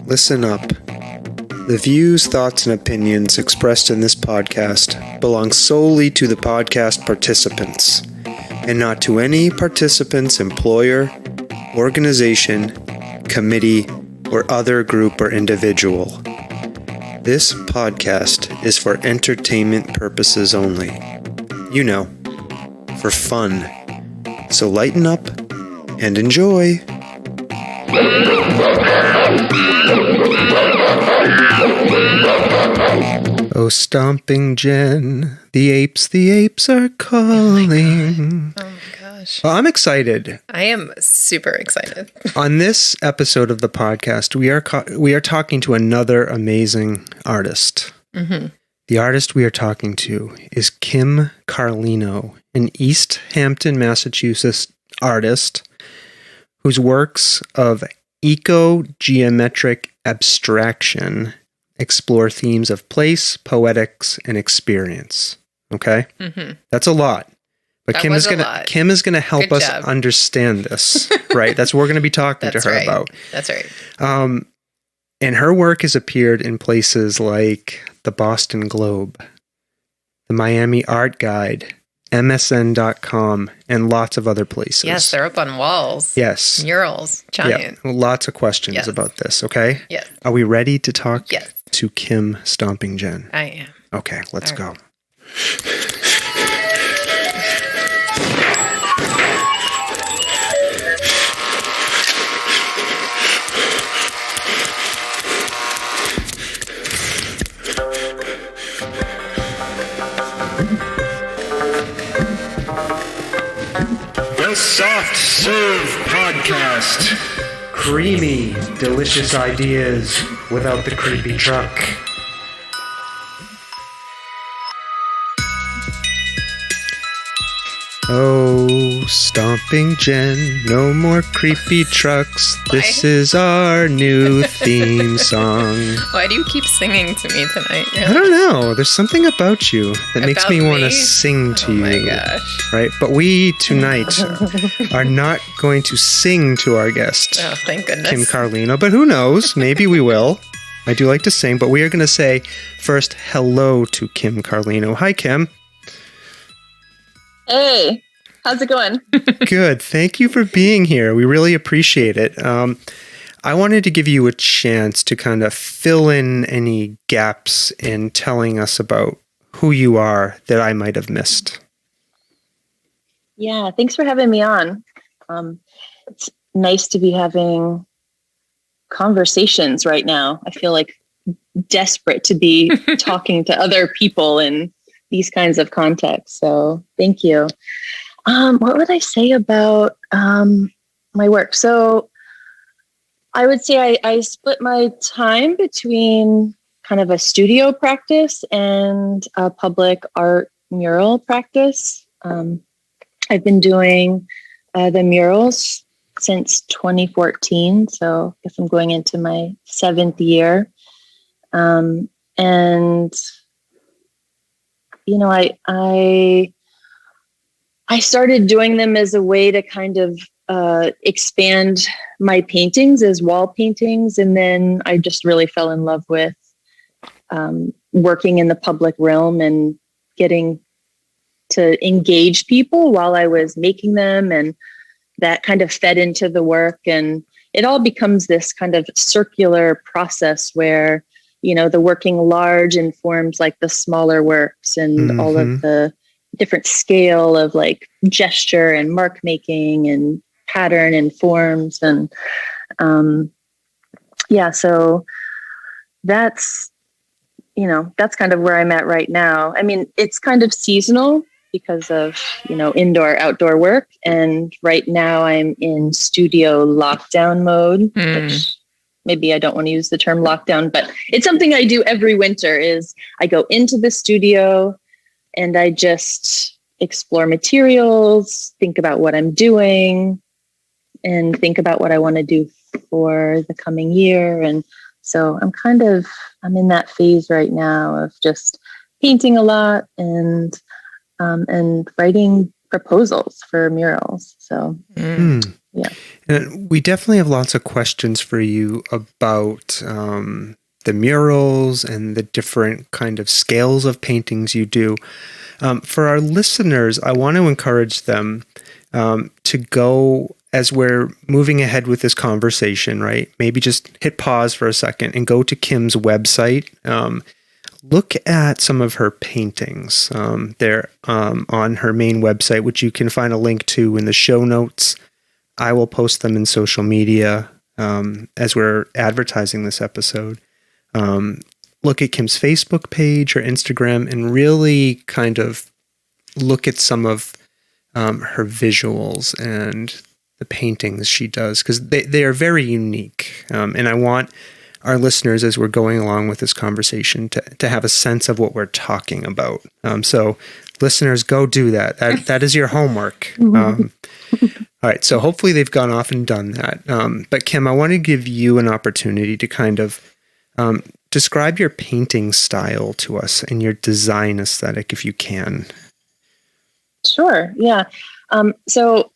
Listen up. The views, thoughts, and opinions expressed in this podcast belong solely to the podcast participants, and not to any participant's employer, organization, committee, or other group or individual. This podcast is for entertainment purposes only. You know, for fun. So lighten up and enjoy. Oh, stomping Jen, the apes are calling. Oh my gosh. Well, I'm excited. I am super excited. On this episode of the podcast, we are talking to another amazing artist. Mm-hmm. The artist we are talking to is Kim Carlino, an Easthampton, Massachusetts artist whose works of eco-geometric abstraction explore themes of place, poetics, and experience. Okay? Mm-hmm. That's a lot. But That Kim was is gonna help Good us job. understand this, right? That's what we're gonna be talking to That's her right. about. That's right. And her work has appeared in places like the Boston Globe, the Miami Art Guide, MSN.com, and lots of other places. Yes, they're up on walls. Yes. Murals. Giant. Yeah, lots of questions Yes. about this, okay? Yes. Are we ready to talk Yes. to Kim Stomping Jen? I am. Okay, let's All go. right. The Soft Serve Podcast. Creamy, delicious ideas without the creepy truck. Oh, stomping Jen, no more creepy trucks. This is our new theme song. Why do you keep singing to me tonight? I don't know. There's something about you that makes About me want to me? sing to Oh you. my gosh. Right? But we tonight are not going to sing to our guest, Oh, thank goodness. Kim Carlino. But who knows? Maybe we will. I do like to sing, but we are going to say first hello to Kim Carlino. Hi, Kim. Hey, how's it going? Good. Thank you for being here. We really appreciate it. I wanted to give you a chance to kind of fill in any gaps in telling us about who you are that I might have missed. Yeah, thanks for having me on. It's nice to be having conversations right now. I feel like desperate to be talking to other people in these kinds of contexts. So thank you. What would I say about my work? So I would say I split my time between kind of a studio practice and a public art mural practice. I've been doing the murals since 2014. So I guess I'm going into my 7th year. And you know, I started doing them as a way to kind of expand my paintings as wall paintings. And then I just really fell in love with working in the public realm and getting to engage people while I was making them. And that kind of fed into the work. And it all becomes this kind of circular process where, you know, the working large informs like the smaller works and all of the different scale of like gesture and mark making and pattern and forms. And so that's, you know, that's kind of where I'm at right now. I mean, it's kind of seasonal because of, you know, indoor, outdoor work. And right now I'm in studio lockdown mode, which maybe I don't want to use the term lockdown, but it's something I do every winter is I go into the studio and I just explore materials, think about what I'm doing and think about what I want to do for the coming year. And so I'm in that phase right now of just painting a lot and writing proposals for murals. So And we definitely have lots of questions for you about the murals and the different kind of scales of paintings you do. For our listeners, I want to encourage them to go, as we're moving ahead with this conversation, right? Maybe just hit pause for a second and go to Kim's website. Look at some of her paintings. They're on her main website, which you can find a link to in the show notes. I will post them in social media as we're advertising this episode. Look at Kim's Facebook page or Instagram and really kind of look at some of her visuals and the paintings she does, because they are very unique. And I want our listeners, as we're going along with this conversation, to have a sense of what we're talking about. So listeners, go do that. That is your homework. All right, so hopefully they've gone off and done that. But Kim, I want to give you an opportunity to kind of describe your painting style to us and your design aesthetic, if you can. Sure, yeah. So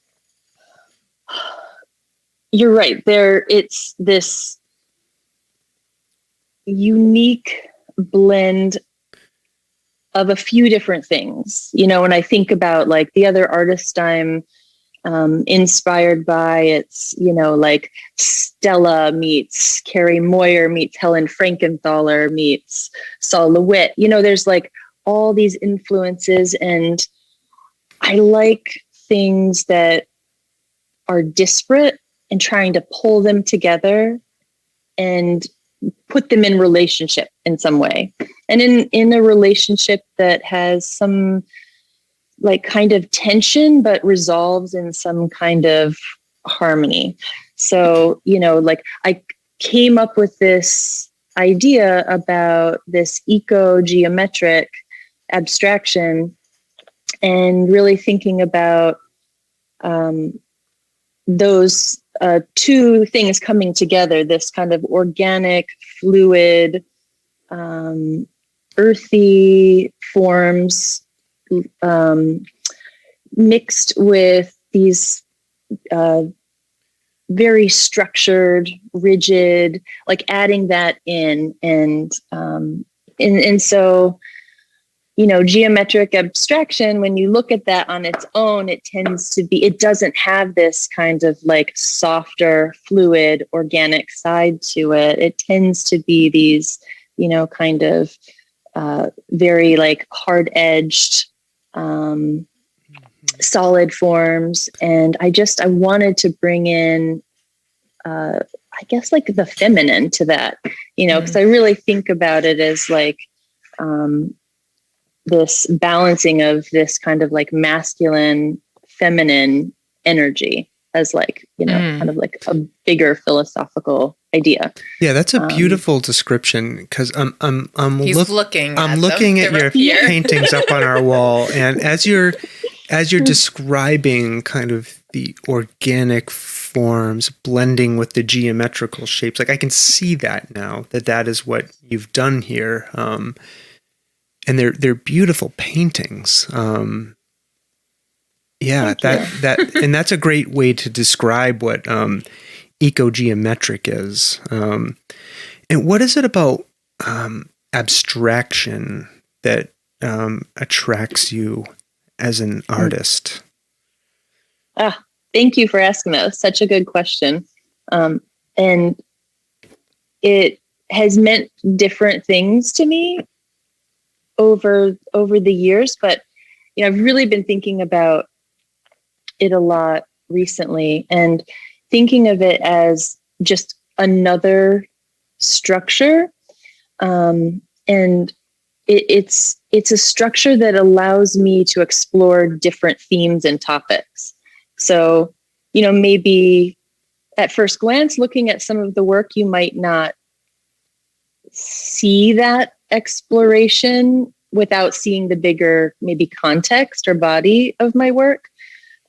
you're right. It's this unique blend of a few different things. When I think about like the other artists I'm inspired by, it's, like Stella meets Carrie Moyer meets Helen Frankenthaler meets Saul LeWitt. There's like all these influences, and I like things that are disparate and trying to pull them together and put them in relationship in some way. And in a relationship that has some like kind of tension, but resolves in some kind of harmony. So, like I came up with this idea about this eco-geometric abstraction and really thinking about those two things coming together, this kind of organic, fluid, earthy forms mixed with these very structured, rigid, like adding that in. And so, geometric abstraction, when you look at that on its own, it doesn't have this kind of like softer, fluid, organic side to it. It tends to be these, kind of very like hard-edged, solid forms. And I wanted to bring in, I guess like the feminine to that, because I really think about it as like, this balancing of this kind of like masculine, feminine energy as like, kind of like a bigger philosophical idea. Yeah, that's a beautiful description, because I'm looking at your paintings up on our wall, and as you're describing kind of the organic forms blending with the geometrical shapes, like I can see that now that is what you've done here. And they're beautiful paintings. And that's a great way to describe what eco-geometric is. And what is it about abstraction that attracts you as an artist? Thank you for asking that. That's such a good question. And it has meant different things to me over the years, but I've really been thinking about it a lot recently, and thinking of it as just another structure. And it's a structure that allows me to explore different themes and topics. So, maybe at first glance, looking at some of the work, you might not see that exploration without seeing the bigger maybe context or body of my work.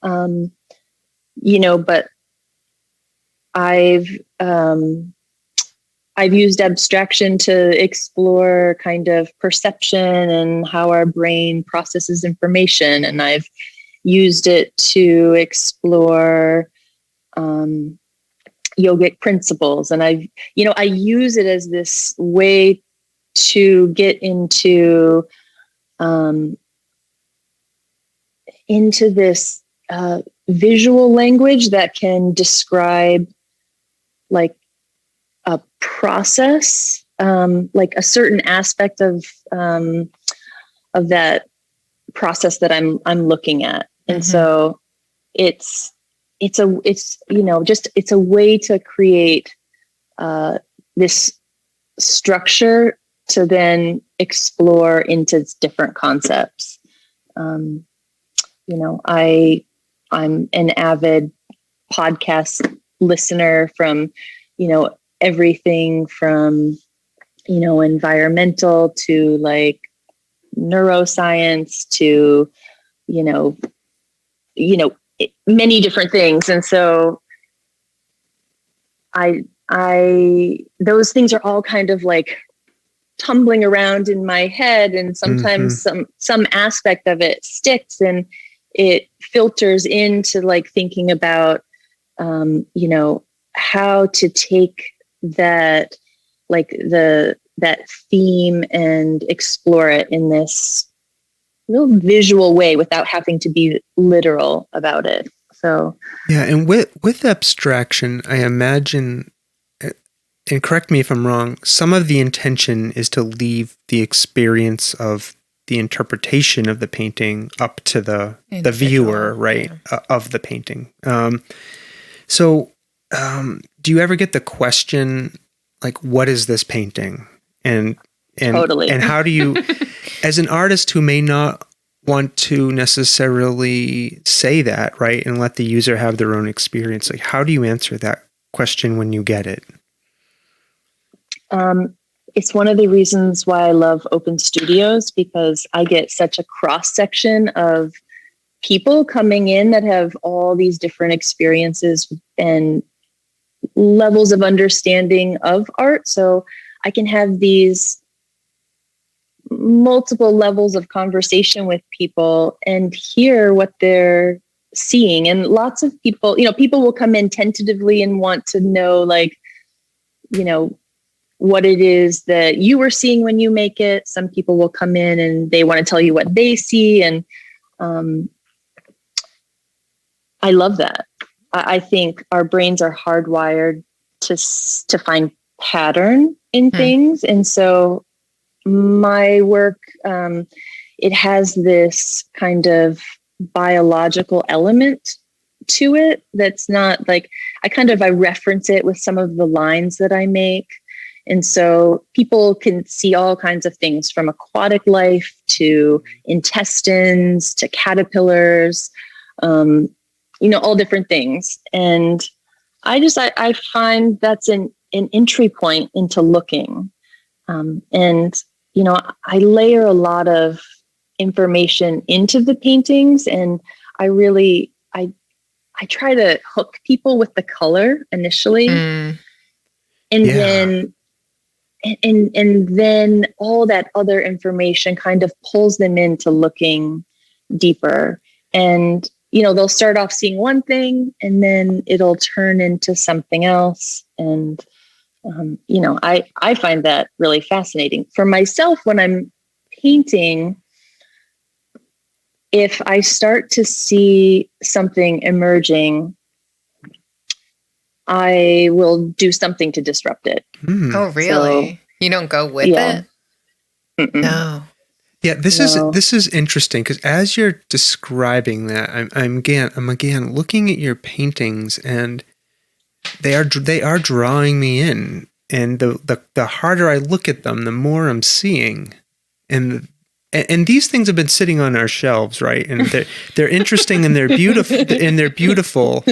But I've used abstraction to explore kind of perception and how our brain processes information. And I've used it to explore yogic principles. And I use it as this way to get into this visual language that can describe like a process, like a certain aspect of that process that I'm looking at. And so it's a way to create this structure to then explore into different concepts. I'm an avid podcast listener from, everything from, environmental to like neuroscience to, many different things. And so those things are all kind of like tumbling around in my head, and sometimes some aspect of it sticks and it filters into like thinking about, how to take that, like that theme and explore it in this real visual way without having to be literal about it. So yeah, and with abstraction, I imagine, and correct me if I'm wrong, some of the intention is to leave the experience of the interpretation of the painting up to the viewer, right, of the painting. So do you ever get the question, like, what is this painting? And totally. And how do you, as an artist who may not want to necessarily say that, right, and let the user have their own experience, like, how do you answer that question when you get it? It's one of the reasons why I love open studios, because I get such a cross section of people coming in that have all these different experiences and levels of understanding of art. So I can have these multiple levels of conversation with people and hear what they're seeing. And lots of people, people will come in tentatively and want to know, like, what it is that you were seeing when you make it. Some people will come in and they want to tell you what they see. And I love that. I think our brains are hardwired to find pattern in things. And so my work, it has this kind of biological element to it that's not like, I reference it with some of the lines that I make. And so people can see all kinds of things, from aquatic life to intestines to caterpillars, all different things. And I find that's an entry point into looking. And I layer a lot of information into the paintings, and I try to hook people with the color initially. And then all that other information kind of pulls them into looking deeper. And, they'll start off seeing one thing and then it'll turn into something else. And, I find that really fascinating. For myself, when I'm painting, if I start to see something emerging, I will do something to disrupt it. Oh, really? So, you don't go with it? Mm-mm. No. Yeah, this is interesting, because as you're describing that, I'm again looking at your paintings, and they are drawing me in, and the harder I look at them, the more I'm seeing, and these things have been sitting on our shelves, right? And they're interesting and they're beautiful.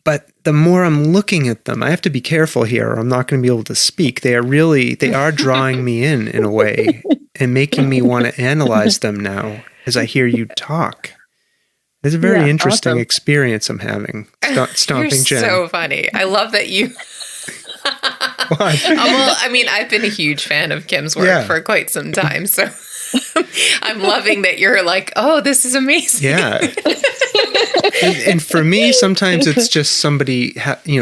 But the more I'm looking at them, I have to be careful here, or I'm not going to be able to speak. They are drawing me in a way, and making me want to analyze them now as I hear you talk. It's a very interesting experience I'm having. Stomping You're Jen. So funny. I love that you... What? Well, I mean, I've been a huge fan of Kim's work for quite some time, so I'm loving that you're like, oh, this is amazing. Yeah. And for me, sometimes it's just somebody,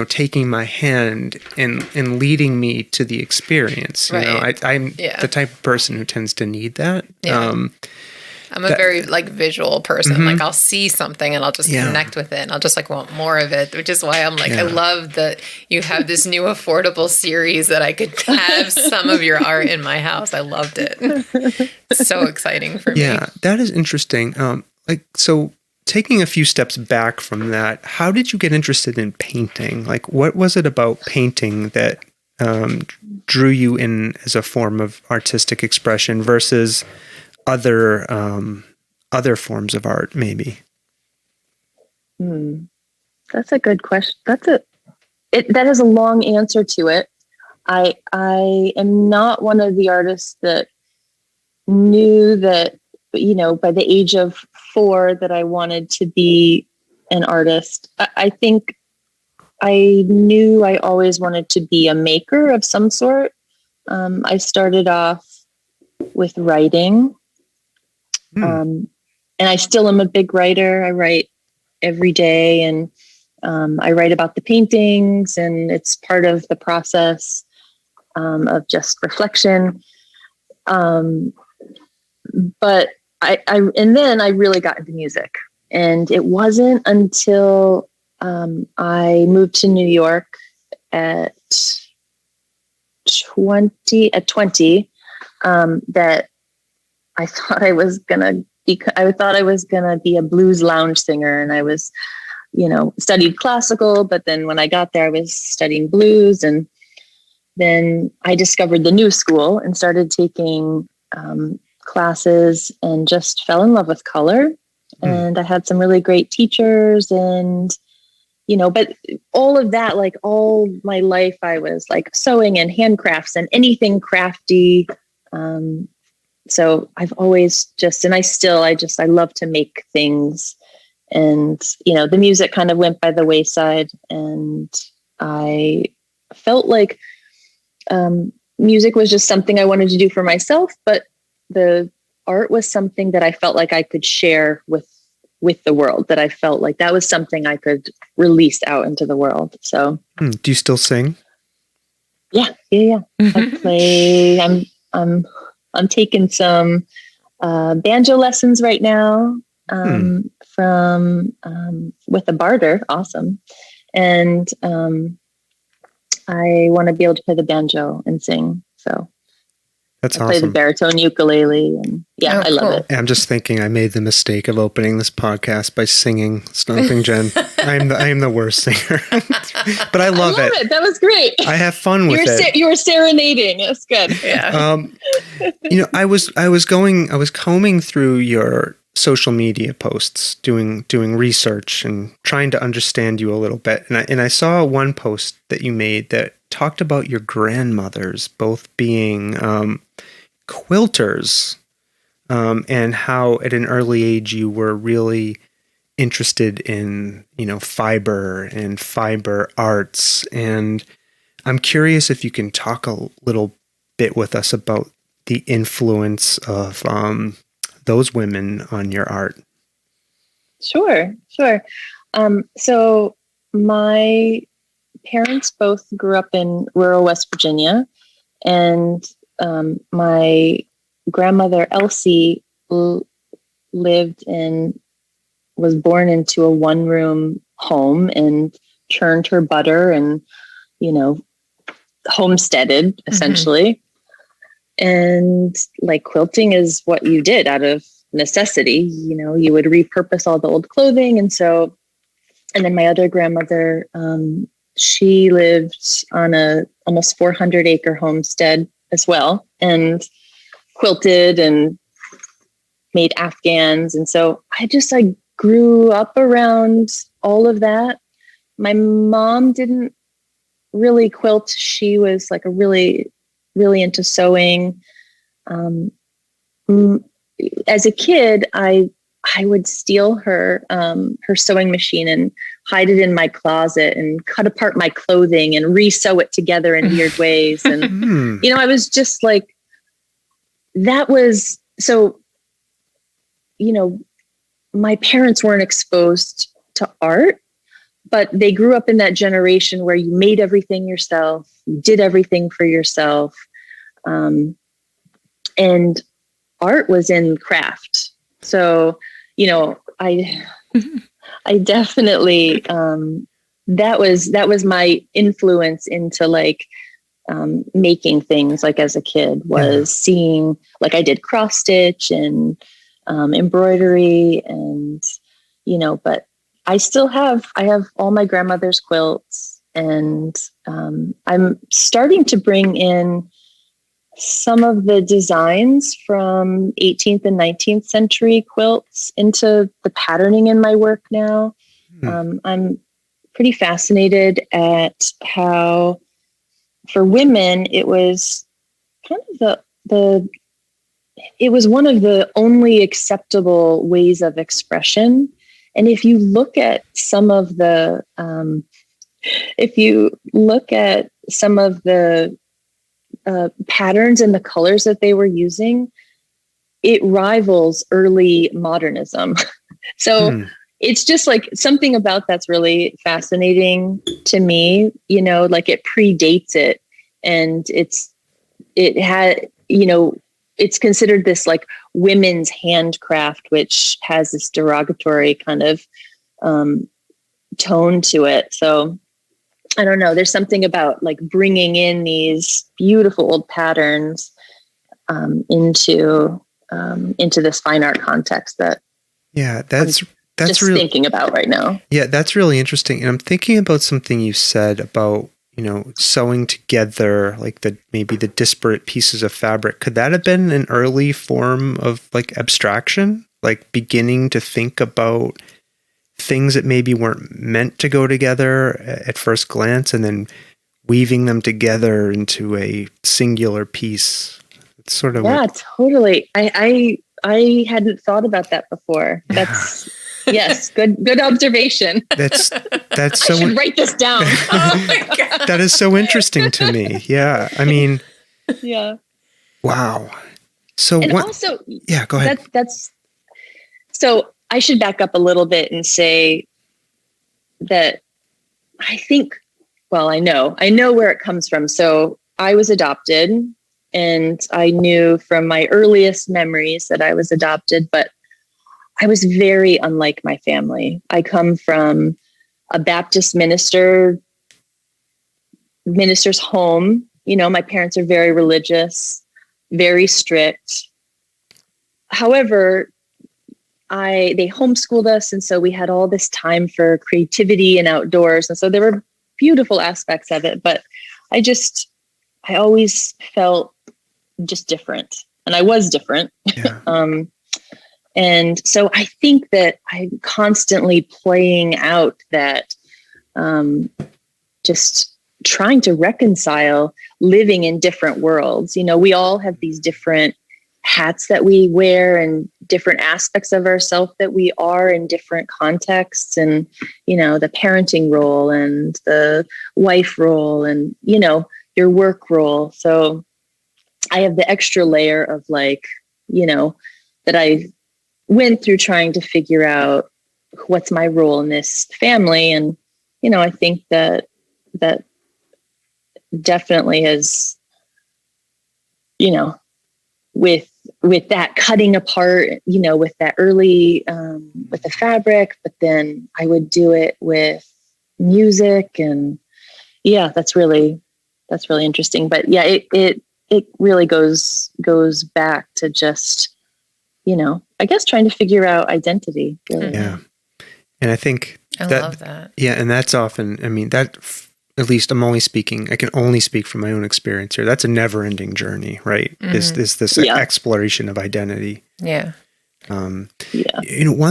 taking my hand and leading me to the experience. You know, I'm the type of person who tends to need that. Yeah. I'm a very visual person. Like I'll see something and I'll just connect with it and I'll just want more of it, which is why I'm I love that you have this new affordable series that I could have some of your art in my house. I loved it. So exciting for me. Yeah, that is interesting. So taking a few steps back from that, how did you get interested in painting? What was it about painting that drew you in as a form of artistic expression versus other forms of art, maybe? That's a good question. That has a long answer to it. I am not one of the artists that knew that, by the age of 4 that I wanted to be an artist. I think I knew I always wanted to be a maker of some sort. I started off with writing. And I still am a big writer. I write every day and I write about the paintings, and it's part of the process of just reflection. But and then I really got into music, and it wasn't until I moved to New York at 20 that I thought I was gonna be a blues lounge singer, and I was, studied classical. But then when I got there, I was studying blues, and then I discovered the new school and started taking classes, and just fell in love with color. And I had some really great teachers, and but all of that, all my life, I was sewing and handcrafts and anything crafty. So I've always I love to make things, and, the music kind of went by the wayside, and I felt like, music was just something I wanted to do for myself, but the art was something that I felt like I could share with the world, that I felt like that was something I could release out into the world. So, do you still sing? Yeah. I play, I'm taking some banjo lessons right now from with a barter. Awesome. And I want to be able to play the banjo and sing. So that's I play the baritone ukulele, and I love it. I'm just thinking I made the mistake of opening this podcast by singing Stomping Jen. I am the worst singer, but I love it. That was great. I have fun with it. You were serenading. That's good. Yeah. I was combing through your social media posts, doing research and trying to understand you a little bit, and I saw one post that you made that talked about your grandmothers both being quilters, and how at an early age you were really interested in, fiber and fiber arts. And I'm curious if you can talk a little bit with us about the influence of those women on your art. Sure. So my parents both grew up in rural West Virginia, and my grandmother Elsie was born into a one-room home and churned her butter and, homesteaded essentially. And quilting is what you did out of necessity. You would repurpose all the old clothing. And then my other grandmother, she lived on a almost 400-acre homestead as well, and quilted and made Afghans. And so I grew up around all of that. My mom didn't really quilt. She was a really, really into sewing. As a kid, I would steal her sewing machine and hide it in my closet and cut apart my clothing and re-sew it together in weird ways. And, I was just that was so, my parents weren't exposed to art, but they grew up in that generation where you made everything yourself, you did everything for yourself. And art was in craft. So, I definitely, that was my influence into like, making things like as a kid was seeing, like I did cross stitch and, embroidery and, but I have all my grandmother's quilts, and, I'm starting to bring in some of the designs from 18th and 19th century quilts into the patterning in my work now. I'm pretty fascinated at how, for women, it was kind of it was one of the only acceptable ways of expression. And if you look at some of the patterns and the colors that they were using, it rivals early modernism. So it's just like something about that's really fascinating to me, like it predates it, and it's considered this like women's handcraft, which has this derogatory kind of tone to it. So I don't know. There's something about like bringing in these beautiful old patterns into this fine art context that that's just really thinking about right now. Yeah, that's really interesting. And I'm thinking about something you said about sewing together like maybe the disparate pieces of fabric. Could that have been an early form of like abstraction, like beginning to think about things that maybe weren't meant to go together at first glance, and then weaving them together into a singular piece? It's sort of totally. I hadn't thought about that before. That's yes, good observation. That's so. I should write this down. Oh my God. That is so interesting to me. Yeah, I mean, yeah. Wow. So also, yeah, go ahead. That's so. I should back up a little bit and say that I think, well, I know where it comes from. So I was adopted, and I knew from my earliest memories that I was adopted, but I was very unlike my family. I come from a Baptist minister's home. My parents are very religious, very strict. However, they homeschooled us, and so we had all this time for creativity and outdoors, and so there were beautiful aspects of it. But I always felt just different, and I was different. Yeah. And so I think that I'm constantly playing out that, just trying to reconcile living in different worlds. We all have these different hats that we wear and different aspects of ourselves that we are in different contexts, and the parenting role and the wife role and your work role. So I have the extra layer of like that I went through trying to figure out what's my role in this family. And I think that definitely is with that cutting apart, with that early, with the fabric, but then I would do it with music, and that's really interesting. But yeah, it really goes back to just, I guess trying to figure out identity. Really. Yeah. And I think I love that. Yeah. And that's often, I mean, that, at least I can only speak from my own experience here. That's a never ending journey, right? Is this exploration of identity. Yeah. One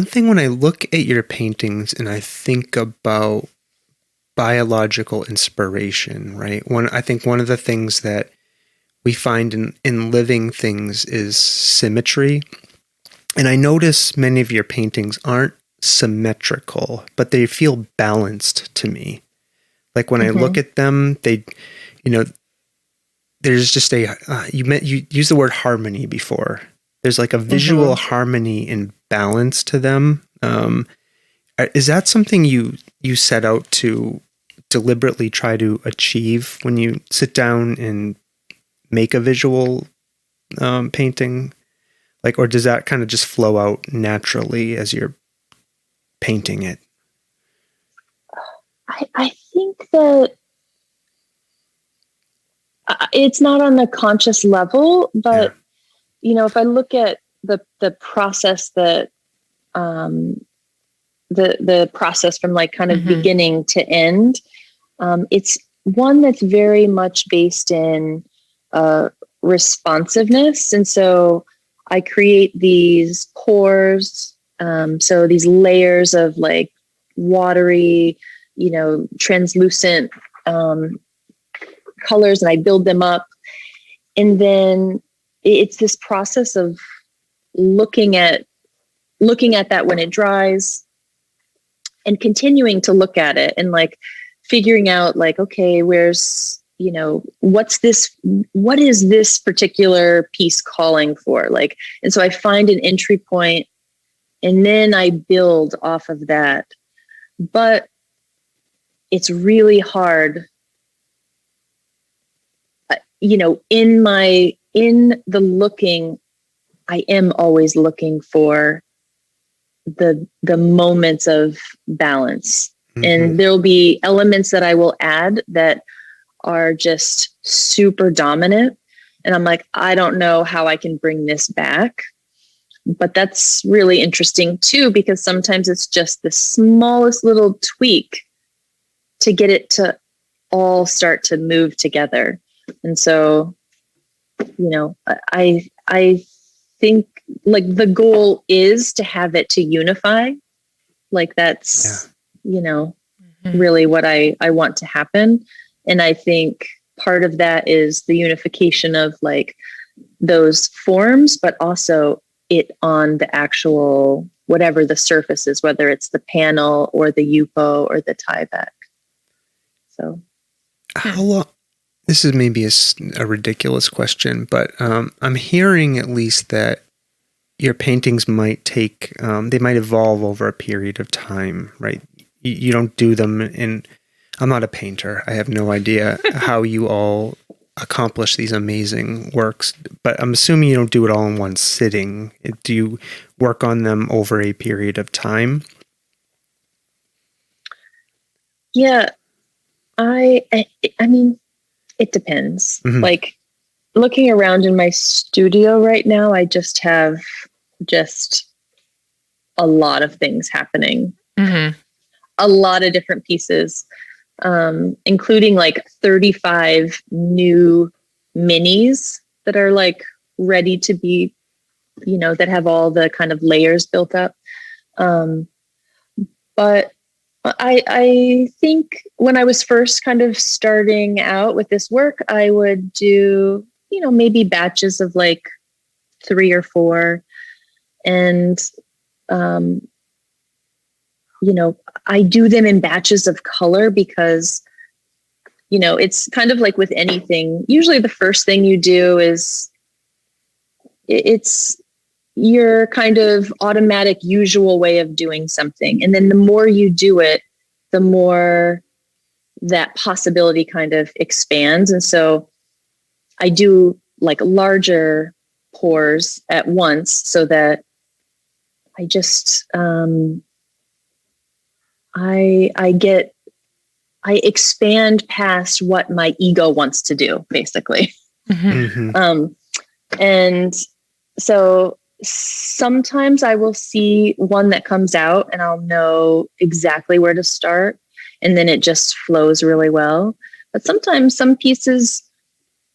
thing when I look at your paintings and I think about biological inspiration, right? I think one of the things that we find in living things is symmetry. And I notice many of your paintings aren't symmetrical, but they feel balanced to me. Like when I look at them, they, there's just you used the word harmony before. There's like a visual harmony and balance to them. Is that something you set out to deliberately try to achieve when you sit down and make a visual painting? Like, or does that kind of just flow out naturally as you're painting it? I think that it's not on the conscious level, but if I look at the process that the process from like kind of beginning to end, it's one that's very much based in responsiveness. And so I create these pores, so these layers of like watery, translucent colors, and I build them up. And then it's this process of looking at that when it dries and continuing to look at it and like figuring out like, okay, where's, what is this particular piece calling for? Like, and so I find an entry point and then I build off of that. But it's really hard, in the looking, I am always looking for the moments of balance. And there'll be elements that I will add that are just super dominant. And I'm like, I don't know how I can bring this back. But that's really interesting too, because sometimes it's just the smallest little tweak to get it to all start to move together. And so, I think like the goal is to have it to unify. Like that's, really what I want to happen. And I think part of that is the unification of like those forms, but also it on the actual, whatever the surface is, whether it's the panel or the Yupo or the Tyvek. So how long, this is maybe a ridiculous question, but I'm hearing at least that your paintings might take, they might evolve over a period of time, right? You don't do them I'm not a painter. I have no idea how you all accomplish these amazing works, but I'm assuming you don't do it all in one sitting. Do you work on them over a period of time? Yeah, I mean, it depends. Like looking around in my studio right now, I just have a lot of things happening. A lot of different pieces, including like 35 new minis that are like ready to be, that have all the kind of layers built up. But I think when I was first kind of starting out with this work, I would do, maybe batches of like 3 or 4. And, I do them in batches of color because, it's kind of like with anything. Usually the first thing you do is it's your kind of automatic usual way of doing something. And then the more you do it, the more that possibility kind of expands. And so I do like larger pours at once so that I just, I expand past what my ego wants to do, basically. And so sometimes I will see one that comes out and I'll know exactly where to start, and then it just flows really well. But sometimes some pieces,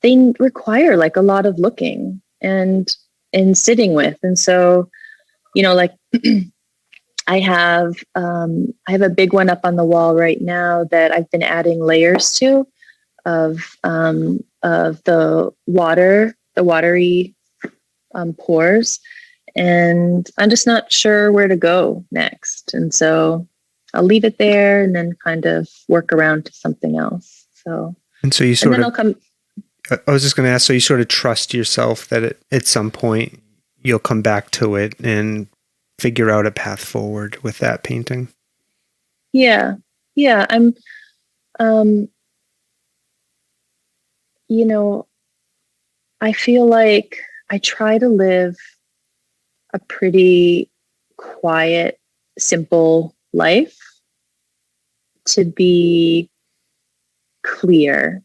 they require like a lot of looking and sitting with. And so, like I have a big one up on the wall right now that I've been adding layers to of the watery pores, and I'm just not sure where to go next. And so I'll leave it there and then kind of work around to something else. So, and so you sort of, I was just going to ask, so you sort of trust yourself that at some point you'll come back to it and figure out a path forward with that painting? Yeah. Yeah. Um, you know, I feel like I try to live a pretty quiet, simple life to be clear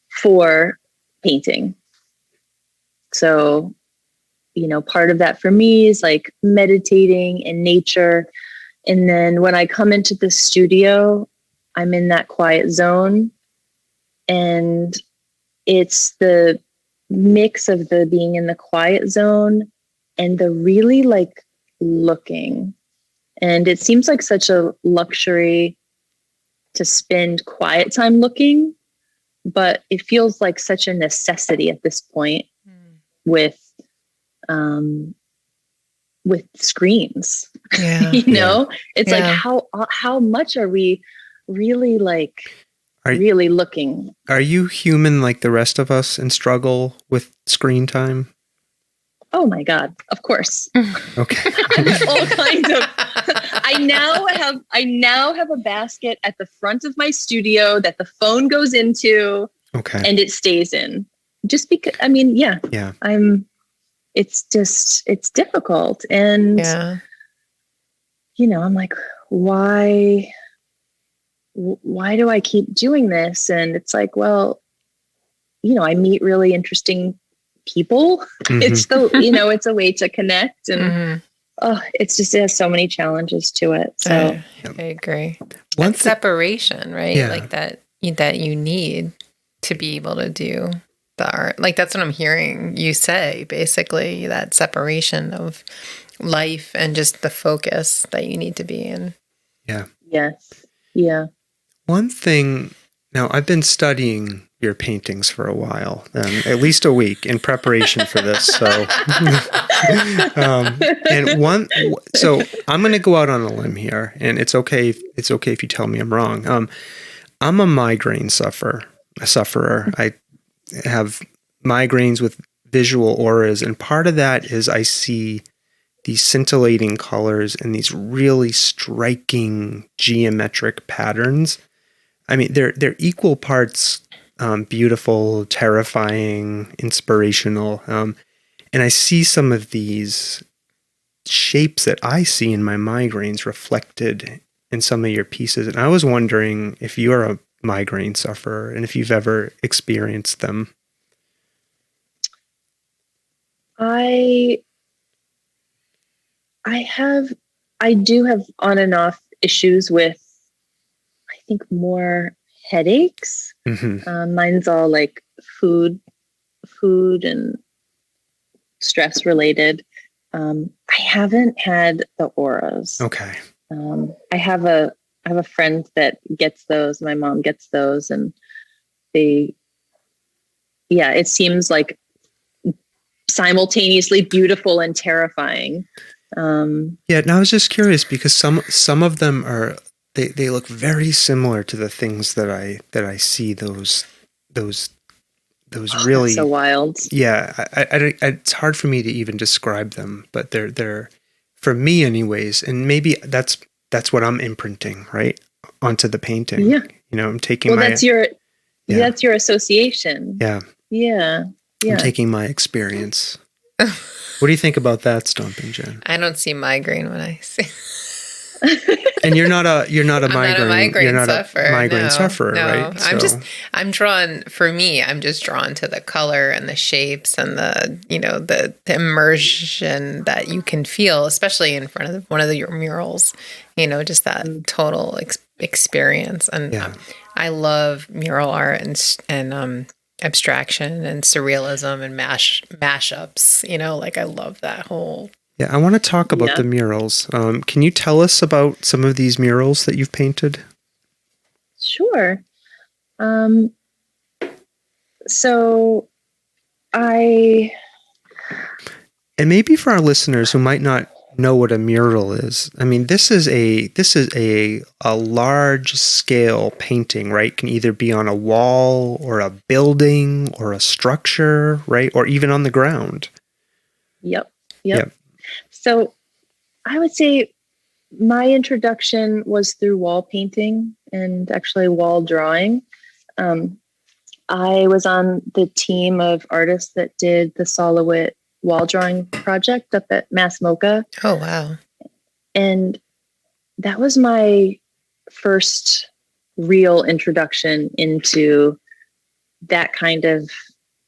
for painting. So, part of that for me is like meditating in nature. And then when I come into the studio, I'm in that quiet zone. And it's the mix of the being in the quiet zone and the really like looking. And it seems like such a luxury to spend quiet time looking, but it feels like such a necessity at this point with um with screens. Yeah. It's like how much are we really like really looking? Are you human like the rest of us and struggle with screen time? Oh my God, of course. Okay. All kinds of I now have a basket at the front of my studio that the phone goes into. Okay. And it stays in. Just because yeah. It's difficult. And I'm like, why do I keep doing this? And it's like, well, I meet really interesting people. Mm-hmm. It's a way to connect, and it has so many challenges to it. So I agree. One separation, right? Yeah. Like that you need to be able to do the art. Like that's what I'm hearing you say, basically, that separation of life and just the focus that you need to be in. Yeah. Yes. Yeah. One thing, now I've been studying your paintings for a while, at least a week in preparation for this. So, so I'm going to go out on a limb here, and it's okay if you tell me I'm wrong. I'm a migraine sufferer. I have migraines with visual auras, and part of that is I see these scintillating colors and these really striking geometric patterns. I mean, they're equal parts beautiful, terrifying, inspirational, and I see some of these shapes that I see in my migraines reflected in some of your pieces. And I was wondering if you're a migraine sufferer and if you've ever experienced them. I do have on and off issues with, I think, more headaches. Mm-hmm. Mine's all like food and stress related. I haven't had the auras. Okay. I have a friend that gets those. My mom gets those, and it seems like simultaneously beautiful and terrifying. And I was just curious because some of them are they look very similar to the things that I see those really so wild. Yeah, it's hard for me to even describe them, but they're for me anyways, and maybe that's what I'm imprinting right onto the painting. Yeah, I'm taking that's your association. Yeah. I'm taking my experience. What do you think about that, Stomping Jen? I don't see migraine when I see. And you're not a migraine sufferer, no. Right? So. I'm drawn to the color and the shapes and the immersion that you can feel, especially in front of one of your murals. Just that total experience. And I love mural art and abstraction and surrealism and mashups. I love that whole. Yeah, I want to talk about the murals. Can you tell us about some of these murals that you've painted? Sure. So and maybe for our listeners who might not know what a mural is, I mean, this is a large scale painting, right? Can either be on a wall or a building or a structure, right? Or even on the ground. Yep. So I would say my introduction was through wall painting and actually wall drawing. I was on the team of artists that did the Solowit wall drawing project up at Mass MoCA. Oh, wow. And that was my first real introduction into that kind of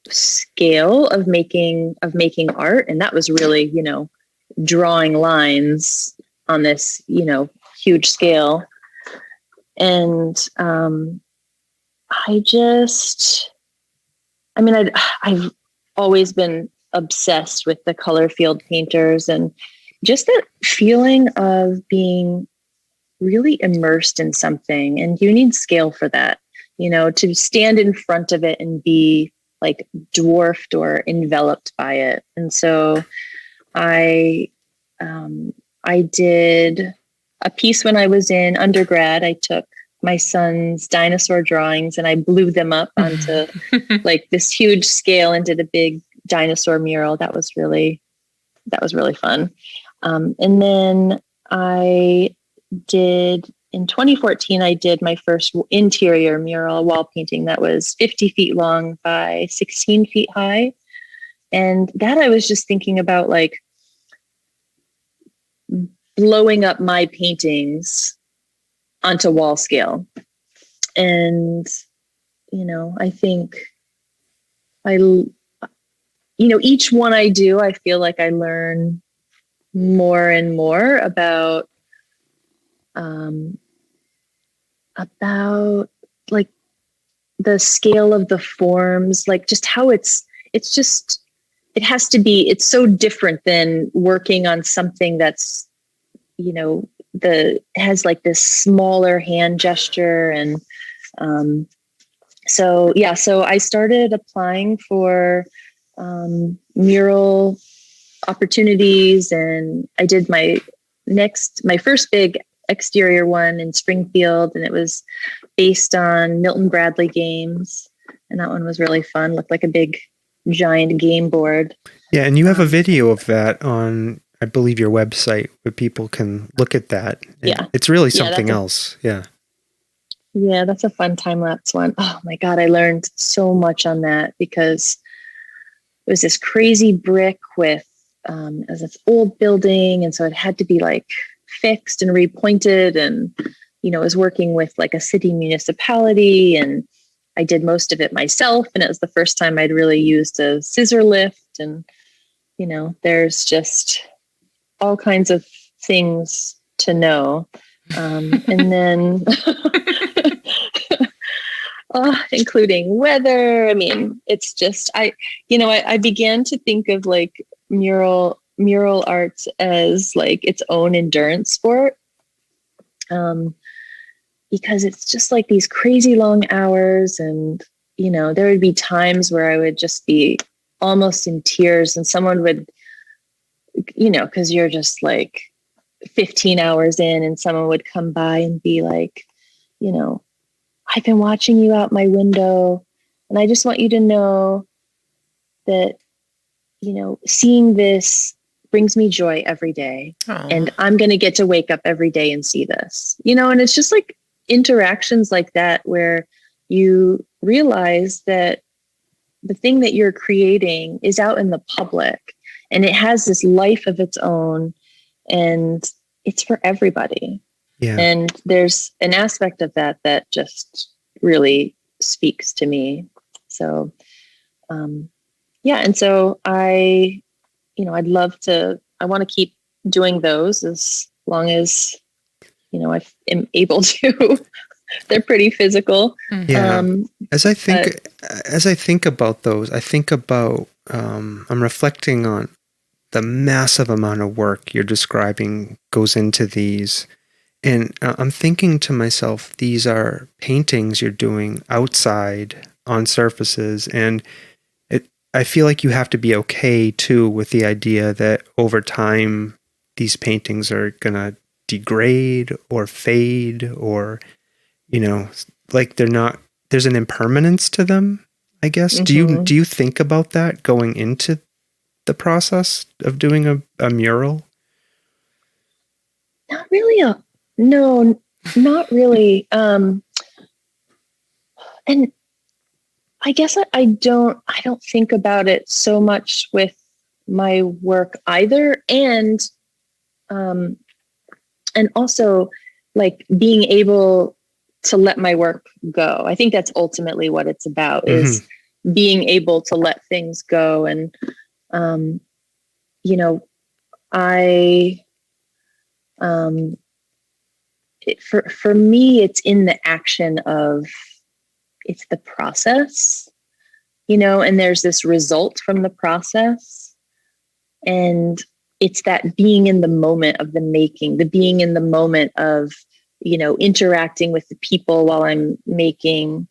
scale of making art. And that was really, drawing lines on this, huge scale. And I've always been obsessed with the color field painters, and just that feeling of being really immersed in something. And you need scale for that, to stand in front of it and be like dwarfed or enveloped by it. And so I did a piece when I was in undergrad. I took my son's dinosaur drawings and I blew them up onto like this huge scale and did a big dinosaur mural. That was really fun. And then in 2014, I did my first interior mural wall painting that was 50 feet long by 16 feet high. And that I was just thinking about like blowing up my paintings onto wall scale. And, I think each one I do, I feel like I learn more and more about like the scale of the forms, like just how it has to be, it's so different than working on something that's, has like this smaller hand gesture. And so I started applying for mural opportunities, and I did my first big exterior one in Springfield, and it was based on Milton Bradley games, and that one was really fun. Looked like a big giant game board. Yeah, and you have a video of that on, I believe, your website where people can look at that. Yeah, it's really something else. Yeah, that's a fun time lapse one. Oh my god, I learned so much on that because it was this crazy brick with as this old building, and so it had to be like fixed and repointed, and I was working with like a city municipality, and I did most of it myself, and it was the first time I'd really used a scissor lift, and there's just all kinds of things to know, and then including weather. I mean, it's just I began to think of like mural arts as like its own endurance sport, because it's just like these crazy long hours, and there would be times where I would just be almost in tears, and someone would, because you're just like 15 hours in, and someone would come by and be like, I've been watching you out my window, and I just want you to know that seeing this brings me joy every day. Aww. And I'm going to get to wake up every day and see this, and it's just like interactions like that where you realize that the thing that you're creating is out in the public, and it has this life of its own, and it's for everybody. Yeah. And there's an aspect of that just really speaks to me. So, and so I want to keep doing those as long as, I am able to. They're pretty physical. Yeah. As I think about those, I think about, I'm reflecting on the massive amount of work you're describing goes into these. And I'm thinking to myself, these are paintings you're doing outside on surfaces. And I feel like you have to be okay too with the idea that over time, these paintings are going to degrade or fade, or, like there's an impermanence to them, I guess. Mm-hmm. Do you think about that going into the process of doing a mural? Not really. No, not really. And I guess I don't think about it so much with my work either. And also like being able to let my work go. I think that's ultimately what it's about, is being able to let things go. And, you know, for me, it's in the action of, it's the process, and there's this result from the process. And it's that being in the moment of the making, the being in the moment of, interacting with the people while I'm making.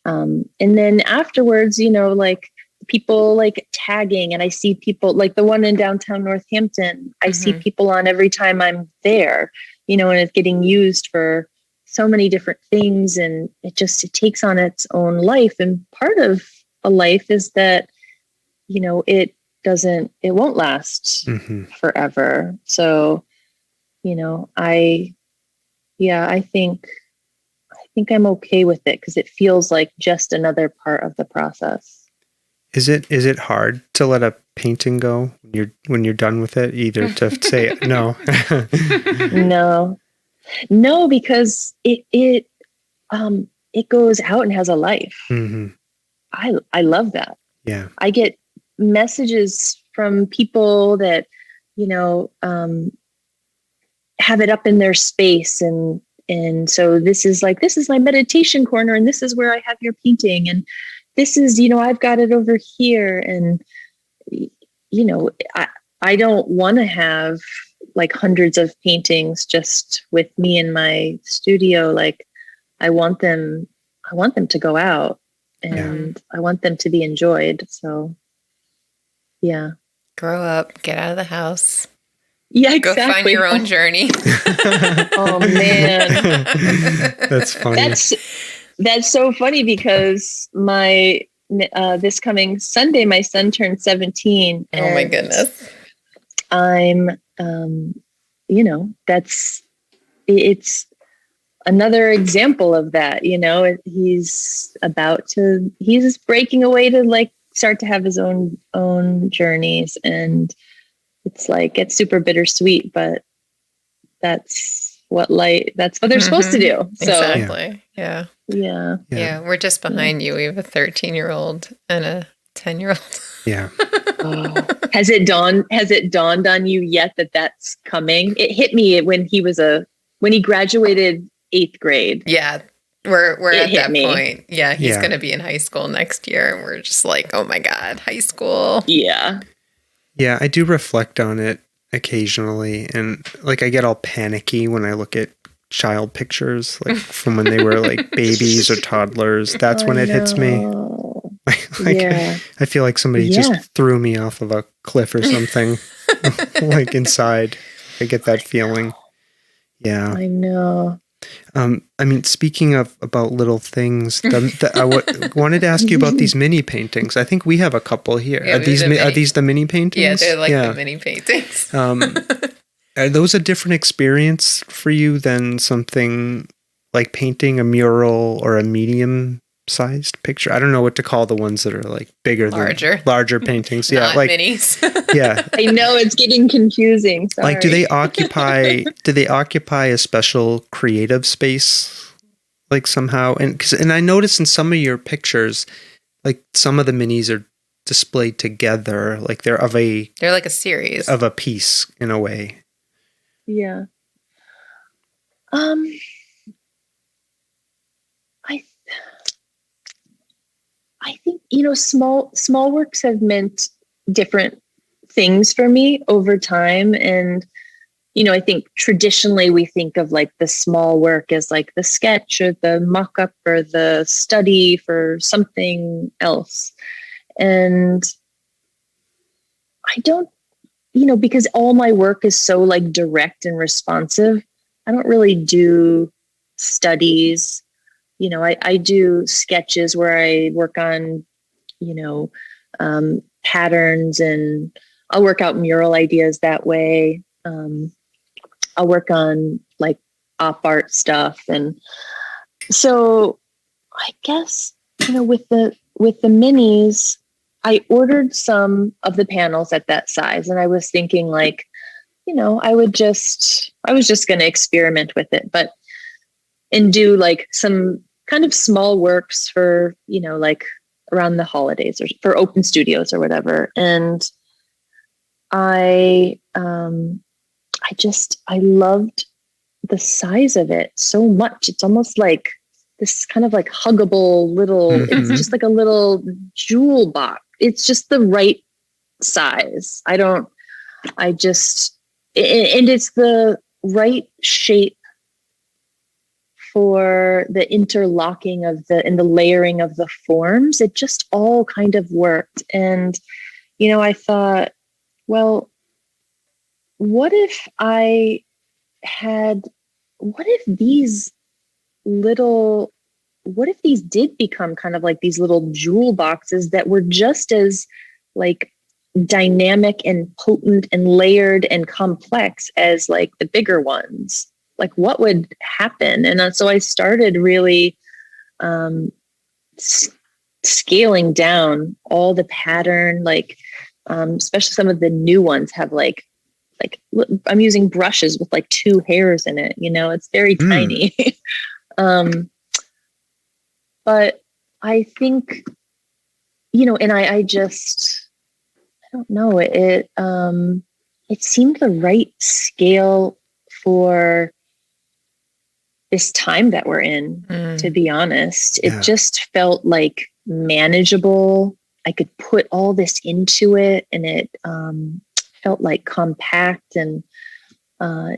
And then afterwards, like people like tagging, and I see people like the one in downtown Northampton, I see people on every time I'm there, and it's getting used for so many different things. And it takes on its own life. And part of a life is that, it won't last forever. So, I think I'm okay with it, because it feels like just another part of the process. Is it hard to let a painting go when you're done with it, either to say no? No, because it goes out and has a life. I love that. Yeah. I get messages from people that, have it up in their space. And so this is my meditation corner, and this is where I have your painting. And this is, I've got it over here. And, I don't want to have like hundreds of paintings just with me in my studio. Like I want them to go out, and I want them to be enjoyed. So yeah. Grow up, get out of the house. Yeah, exactly. Go find your own journey. Oh man. That's funny. That's so funny, because my this coming Sunday, my son turned 17. Oh my goodness. I'm it's another example of that. He's breaking away to like start to have his own journeys, and it's super bittersweet, but that's what they're supposed to do. So exactly. Yeah. We're just behind you. We have a 13-year-old and a 10-year-old. Yeah. Oh. Has it dawned on you yet that that's coming? It hit me when he graduated 8th grade. Yeah. We're at that point. Yeah. He's going to be in high school next year. And we're just like, oh my God, high school. Yeah. Yeah. I do reflect on it occasionally. And like, I get all panicky when I look at child pictures, like from when they were like babies or toddlers. That's when it hits me. I feel like somebody just threw me off of a cliff or something. Like inside, I get that feeling. Yeah, I know. I mean, speaking of about little things, I wanted to ask you about these mini paintings. I think we have a couple here. Yeah, are these the mini paintings? Yeah, they're like the mini paintings. Are those a different experience for you than something like painting a mural or a medium-sized picture? I don't know what to call the ones that are like larger paintings. Yeah, not like minis. Yeah, I know it's getting confusing. Sorry. Like, do they occupy a special creative space, like somehow? And I noticed in some of your pictures, like some of the minis are displayed together, like they're like a series of a piece in a way. Yeah. I think, small works have meant different things for me over time. And, I think traditionally we think of like the small work as like the sketch or the mock-up or the study for something else. And I don't, because all my work is so like direct and responsive, I don't really do studies. I do sketches where I work on, patterns, and I'll work out mural ideas that way. I'll work on like op art stuff. And so I guess, with the minis, I ordered some of the panels at that size, and I was thinking like, I was just going to experiment with it, and do like some kind of small works for, like around the holidays or for open studios or whatever. And I loved the size of it so much. It's almost like this kind of like huggable little, it's just like a little jewel box. It's just the right size. And it's the right shape for the interlocking of and the layering of the forms. It just all kind of worked. And, I thought, well, what if these did become kind of like these little jewel boxes that were just as like dynamic and potent and layered and complex as like the bigger ones? Like what would happen? And so I started really scaling down all the pattern, like especially some of the new ones have like I'm using brushes with like 2 hairs in it, it's very tiny. But I think, and I don't know, it seemed the right scale for this time that we're in, to be honest. It just felt like manageable. I could put all this into it, and it felt like compact, and I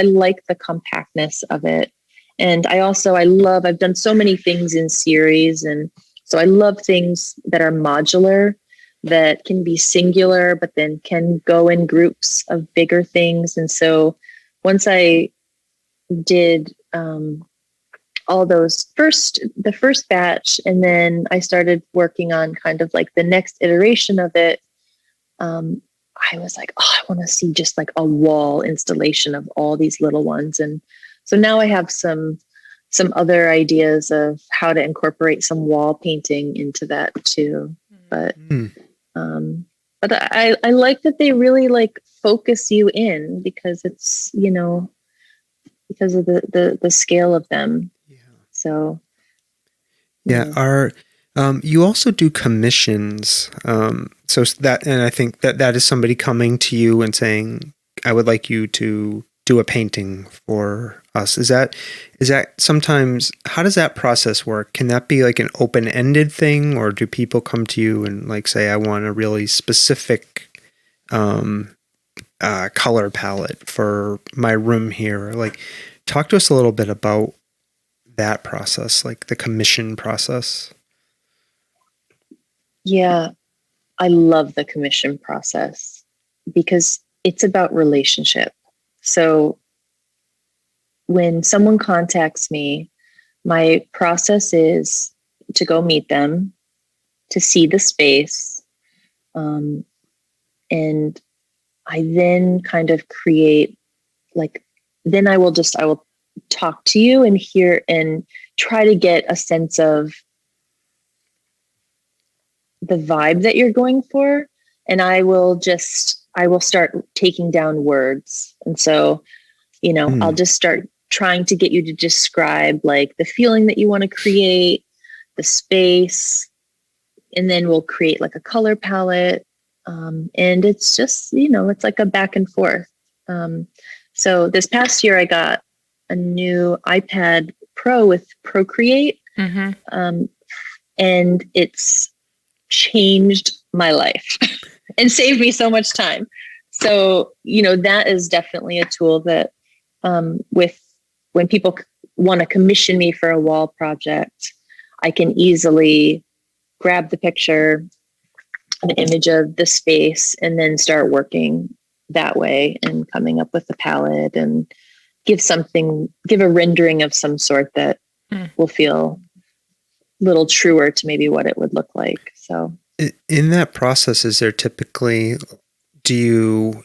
like the compactness of it. And I've done so many things in series. And so I love things that are modular, that can be singular, but then can go in groups of bigger things. And so once I did all those the first batch, and then I started working on kind of like the next iteration of it, I was like, oh, I want to see just like a wall installation of all these little ones. And so now I have some other ideas of how to incorporate some wall painting into that too. But I like that they really like focus you in, because it's, because of the scale of them. Yeah. So. Yeah. You also do commissions. So that, and I think that is somebody coming to you and saying, I would like you to do a painting for us. Is that sometimes, how does that process work? Can that be like an open-ended thing, or do people come to you and like say, I want a really specific color palette for my room here? Like, talk to us a little bit about that process, like the commission process. Yeah, I love the commission process because it's about relationship. So when someone contacts me, my process is to go meet them, to see the space, and I then kind of create, like, then I will talk to you and hear and try to get a sense of the vibe that you're going for. And I will start taking down words. And so, I'll just start trying to get you to describe like the feeling that you want to create, the space, and then we'll create like a color palette. And it's just, it's like a back and forth. So this past year I got a new iPad Pro with Procreate. And it's changed my life and saved me so much time. So, that is definitely a tool that, when people want to commission me for a wall project, I can easily grab the picture, an image of the space, and then start working that way and coming up with the palette and give a rendering of some sort that will feel a little truer to maybe what it would look like. So in that process, is there typically, do you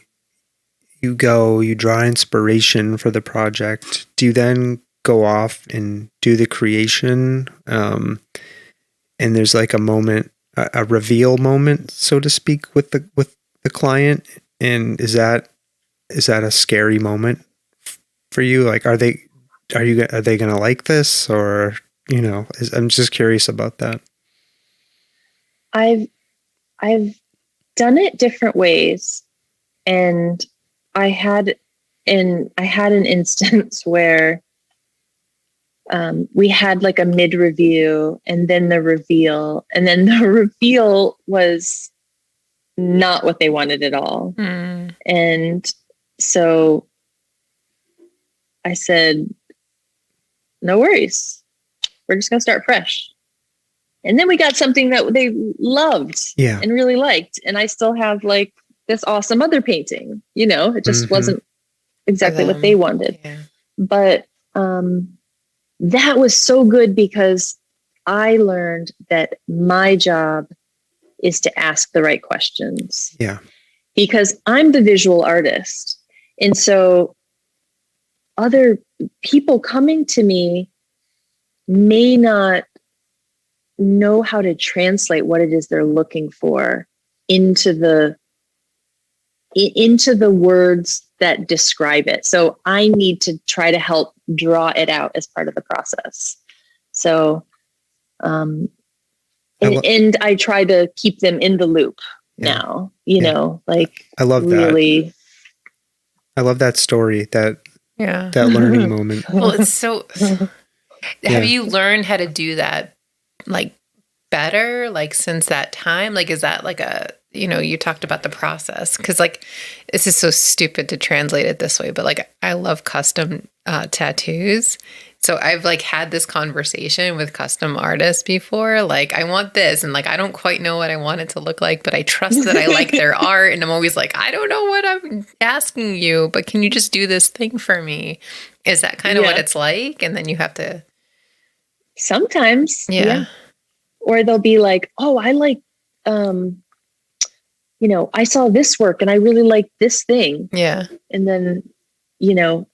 you draw inspiration for the project. Do you then go off and do the creation? And there's like a moment, a reveal moment, so to speak, with the client. And is that a scary moment for you? Like, are they going to like this, or, I'm just curious about that. I've done it different ways, and I had an instance where we had like a mid review and then the reveal, and then the reveal was not what they wanted at all. And so I said, no worries, we're just going to start fresh. And then we got something that they loved and really liked. And I still have like this awesome other painting, it just wasn't exactly what they wanted. Yeah. But that was so good, because I learned that my job is to ask the right questions. Yeah. Because I'm the visual artist. And so other people coming to me may not know how to translate what it is they're looking for into the words that describe it. So I need to try to help draw it out as part of the process. So, and I try to keep them in the loop now, like I love really. That. I love that story, that learning moment. Well, it's so, have you learned how to do that like better, like since that time? Like, is that like you talked about the process, because like, this is so stupid to translate it this way, but like, I love custom tattoos. So I've like had this conversation with custom artists before, like, I want this, and like, I don't quite know what I want it to look like, but I trust that I like their art. And I'm always like, I don't know what I'm asking you, but can you just do this thing for me? Is that kind of what it's like? And then you have to. Sometimes. Yeah. Or they'll be like, oh, I like, I saw this work and I really like this thing. Yeah. And then,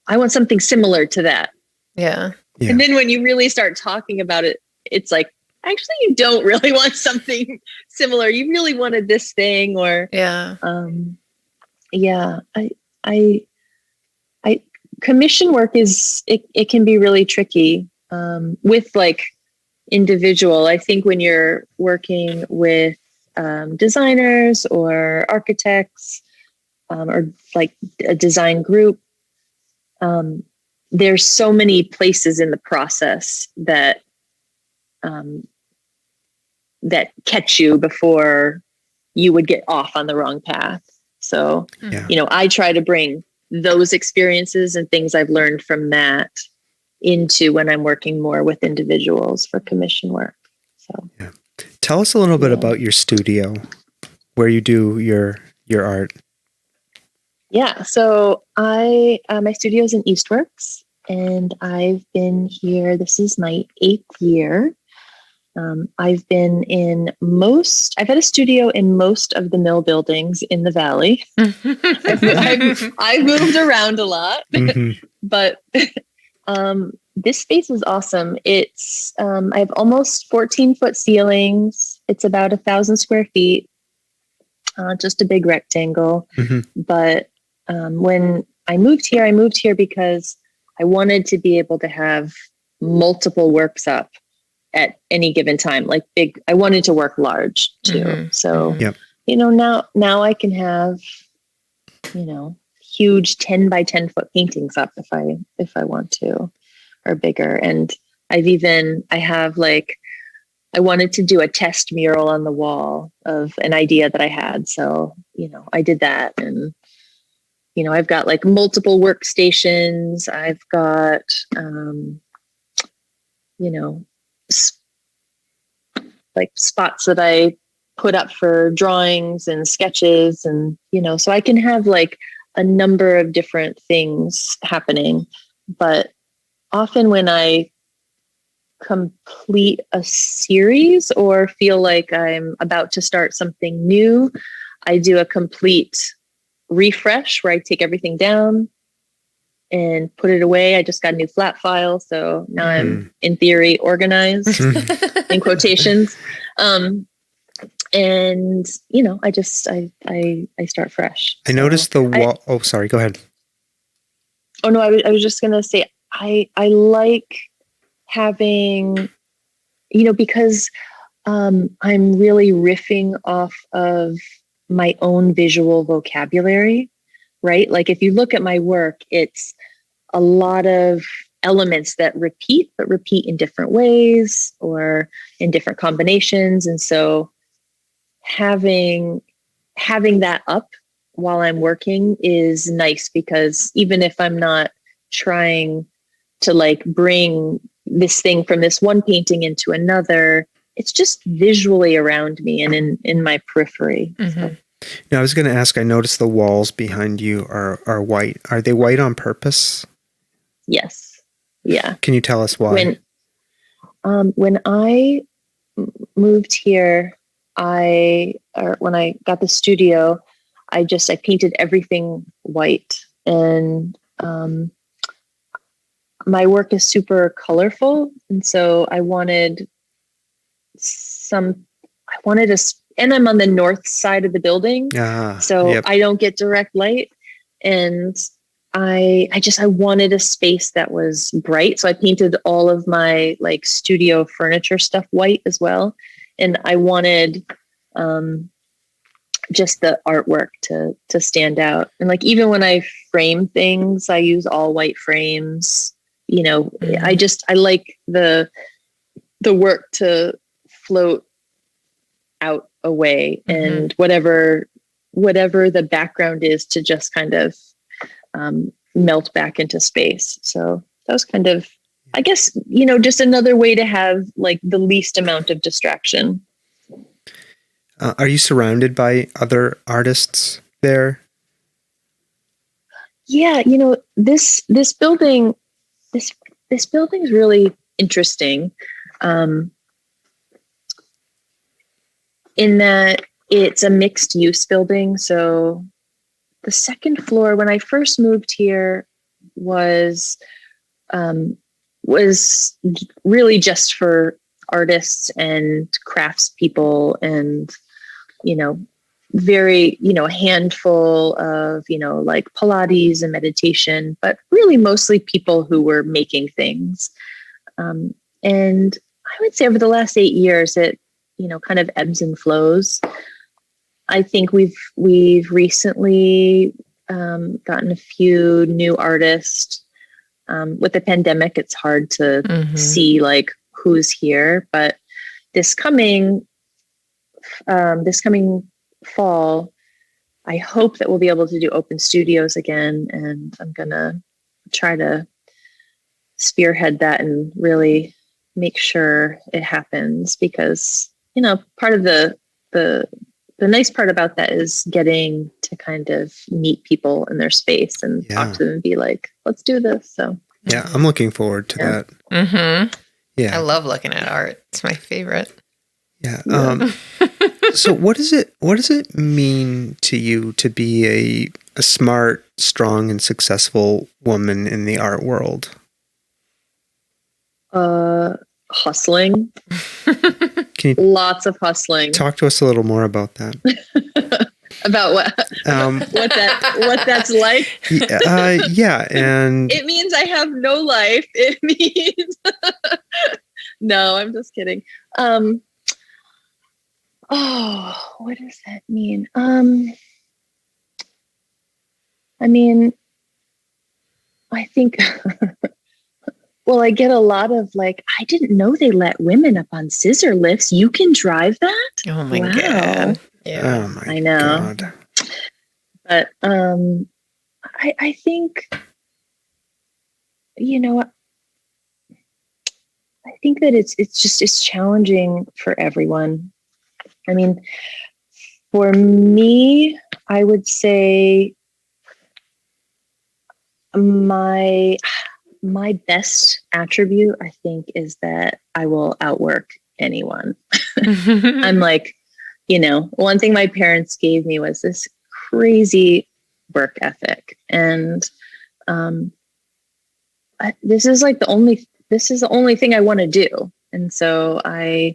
I want something similar to that. Yeah. And then when you really start talking about it, it's like, actually, you don't really want something similar. You really wanted this thing, or I commission work it can be really tricky with like individual. I think when you're working with designers or architects or like a design group, there's so many places in the process that that catch you before you would get off on the wrong path. So, I try to bring those experiences and things I've learned from that into when I'm working more with individuals for commission work. So, tell us a little bit about your studio, where you do your art. Yeah, so my studio's in Eastworks, and I've been here. This is my 8th year. I've been I've had a studio in most of the mill buildings in the valley. I've moved around a lot, but this space is awesome. It's I have almost 14-foot ceilings. It's about 1,000 square feet, just a big rectangle. But when I moved here because I wanted to be able to have multiple works up at any given time, like big. I wanted to work large too. So, now I can have, huge 10 by 10 foot paintings up if I want to, or bigger. And I wanted to do a test mural on the wall of an idea that I had. So, I did that. And, I've got like multiple workstations. I've got, like spots that I put up for drawings and sketches, and, so I can have like a number of different things happening. But often when I complete a series or feel like I'm about to start something new, I do a complete refresh where I take everything down and put it away. I just got a new flat file. So now I'm in theory organized in quotations. And I start fresh. I noticed the wall. Oh, sorry. Go ahead. Oh no, I was just going to say, I like having, because I'm really riffing off of my own visual vocabulary, right? Like if you look at my work, it's a lot of elements that repeat, but repeat in different ways or in different combinations. And so having that up while I'm working is nice, because even if I'm not trying to like bring this thing from this one painting into another, it's just visually around me and in my periphery. So. Now, I was going to ask, I noticed the walls behind you are white. Are they white on purpose? Yes. Yeah. Can you tell us why? When I moved here, when I got the studio, I painted everything white, and my work is super colorful. And so I wanted and I'm on the north side of the building. So I don't get direct light. And I wanted a space that was bright. So I painted all of my like studio furniture stuff white as well. And I wanted just the artwork to stand out. And like, even when I frame things, I use all white frames. I like the work to float out away, and whatever the background is to just kind of melt back into space. So that was kind of, I guess, just another way to have like the least amount of distraction. Are you surrounded by other artists there? Yeah, this building, this building's really interesting. In that it's a mixed use building. So the second floor, when I first moved here, was really just for artists and craftspeople, and very a handful of like Pilates and meditation, but really mostly people who were making things. And I would say over the last 8 years, it kind of ebbs and flows. I think we've recently gotten a few new artists. With the pandemic, it's hard to see like who's here, but this coming fall, I hope that we'll be able to do open studios again, and I'm gonna try to spearhead that and really make sure it happens, because part of the nice part about that is getting to kind of meet people in their space and talk to them and be like, let's do this. So yeah, I'm looking forward to that. I love looking at art. It's my favorite. So what does it mean to you to be a smart, strong, and successful woman in the art world? Hustling. Lots of hustling. Talk to us a little more about that. About what? What that's like? And it means I have no life. It means no, I'm just kidding. What does that mean? I mean, I think well, I get a lot of like, I didn't know they let women up on scissor lifts. You can drive that? Oh my God. Yeah. Oh my I know. God. But I think, I think that it's challenging for everyone. I mean, for me, I would say my best attribute, I think, is that I will outwork anyone. I'm like, one thing my parents gave me was this crazy work ethic. And this is the only thing I want to do. And so I'm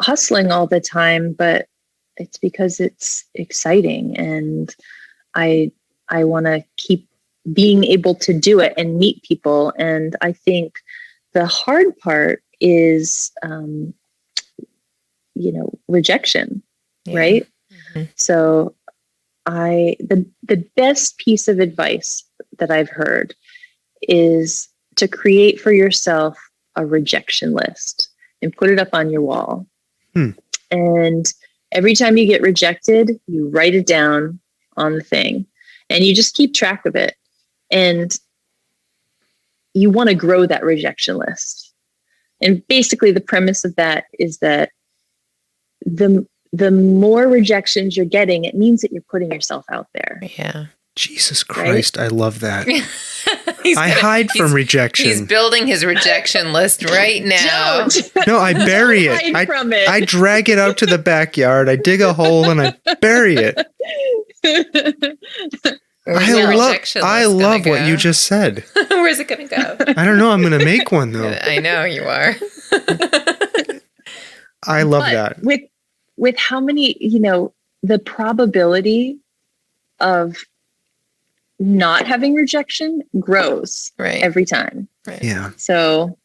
hustling all the time, but it's because it's exciting, and I want to keep being able to do it and meet people. And I think the hard part is, rejection, right? Mm-hmm. So the best piece of advice that I've heard is to create for yourself a rejection list and put it up on your wall. And every time you get rejected, you write it down on the thing, and you just keep track of it. And you want to grow that rejection list. And basically the premise of that is that the more rejections you're getting, it means that you're putting yourself out there. Yeah. Jesus Christ, right? I love that. I hide from rejection. He's building his rejection list right now. No, I bury it. I drag it out to the backyard. I dig a hole and I bury it. I love what you just said. Where's it going to go? I don't know. I'm going to make one though. I know you are. I love that. With how many, the probability of not having rejection grows every time. Right. Yeah. So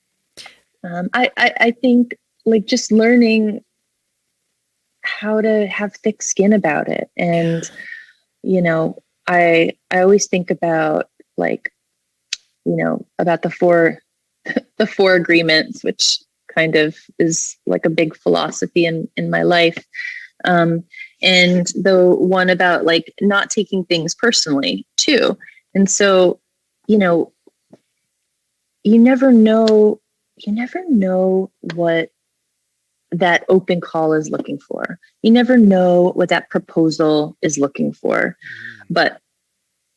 I think just learning how to have thick skin about it. And, I always think about about the four agreements, which kind of is like a big philosophy in my life. And the one about not taking things personally too. And so, you never know what that open call is looking for. You never know what that proposal is looking for. But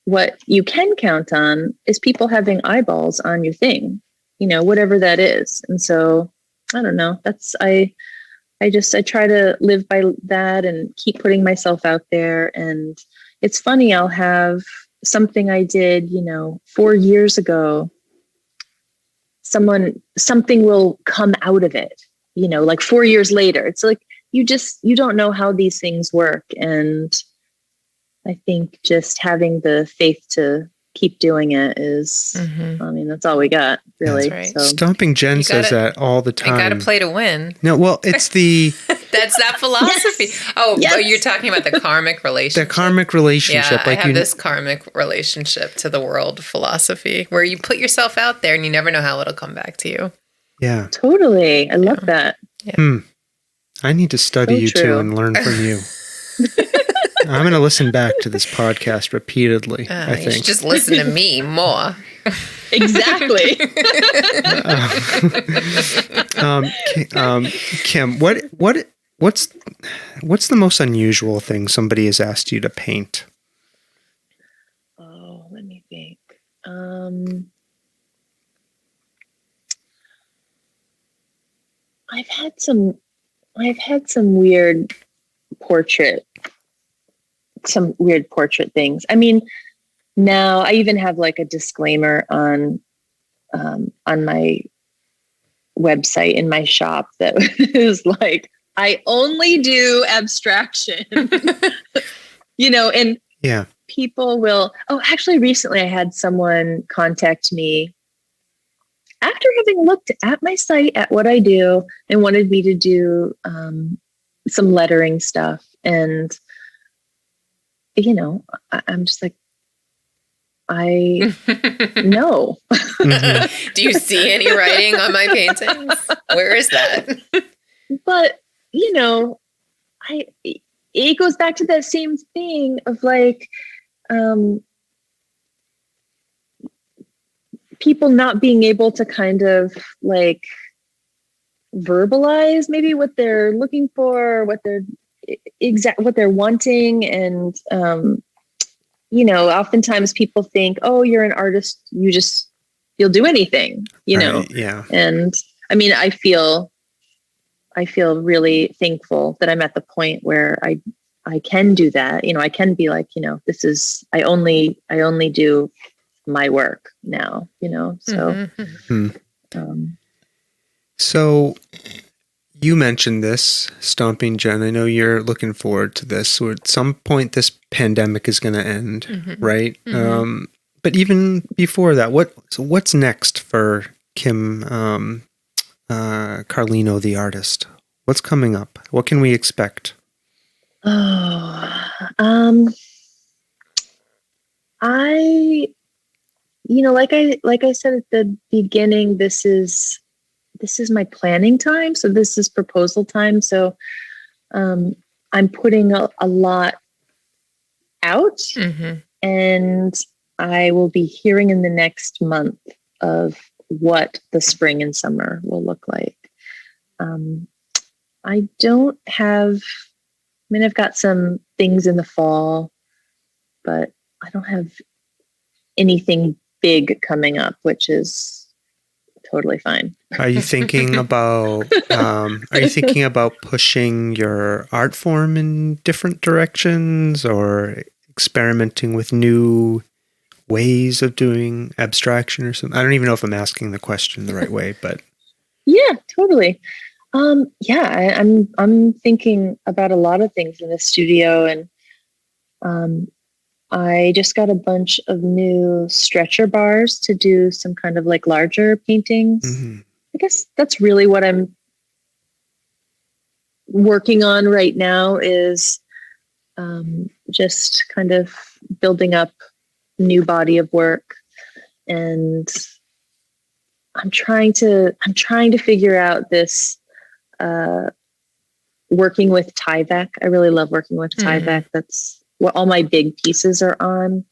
what you can count on is people having eyeballs on your thing, whatever that is. And so I don't know, I try to live by that and keep putting myself out there. And it's funny, I'll have something I did, 4 years ago, something will come out of it, 4 years later. It's you don't know how these things work. And I think just having the faith to keep doing it is, that's all we got, really. That's right. So. Stomping Jen says that all the time. I got to play to win. No, well, it's the... That's that philosophy. Yes. Oh, you're talking about the karmic relationship. The karmic relationship. Yeah, I have this karmic relationship to the world philosophy where you put yourself out there and you never know how it'll come back to you. Yeah. Totally. I love that. Yeah. I need to study you too and learn from you. I'm going to listen back to this podcast repeatedly, I think. You should just listen to me more. Exactly. Kim, what's the most unusual thing somebody has asked you to paint? Oh, let me think. I've had some weird portrait things. I mean, now I even have a disclaimer on my website in my shop that is I only do abstraction, and people will, actually recently I had someone contact me after having looked at my site, at what I do, and wanted me to do some lettering stuff. And, I'm just I know. Mm-hmm. Do you see any writing on my paintings? Where is that? But, it goes back to that same thing of people not being able to kind of verbalize maybe what they're looking for, what they're wanting. And, oftentimes people think, oh, you're an artist, you'll do anything, Right, yeah. And I mean, I feel really thankful that I'm at the point where I can do that. I can be like, I only do my work now, so. Mm-hmm. So you mentioned this, Stomping Jen. I know you're looking forward to this. So at some point, this pandemic is going to end, right? Mm-hmm. But even before that, what's next for Kim Carlino, the artist? What's coming up? What can we expect? Oh, I, like I said at the beginning, this is my planning time. So this is proposal time. So, I'm putting a lot out, and I will be hearing in the next month of what the spring and summer will look like. I don't have, I've got some things in the fall, but I don't have anything big coming up, which is totally fine. Are you thinking about pushing your art form in different directions, or experimenting with new ways of doing abstraction or something? I don't even know if I'm asking the question the right way, but yeah, totally. I'm thinking about a lot of things in the studio, and I just got a bunch of new stretcher bars to do some kind of like larger paintings. I guess that's really what I'm working on right now, is just kind of building up new body of work. And I'm trying to figure out this working with Tyvek. I really love working with Tyvek. That's what all my big pieces are on.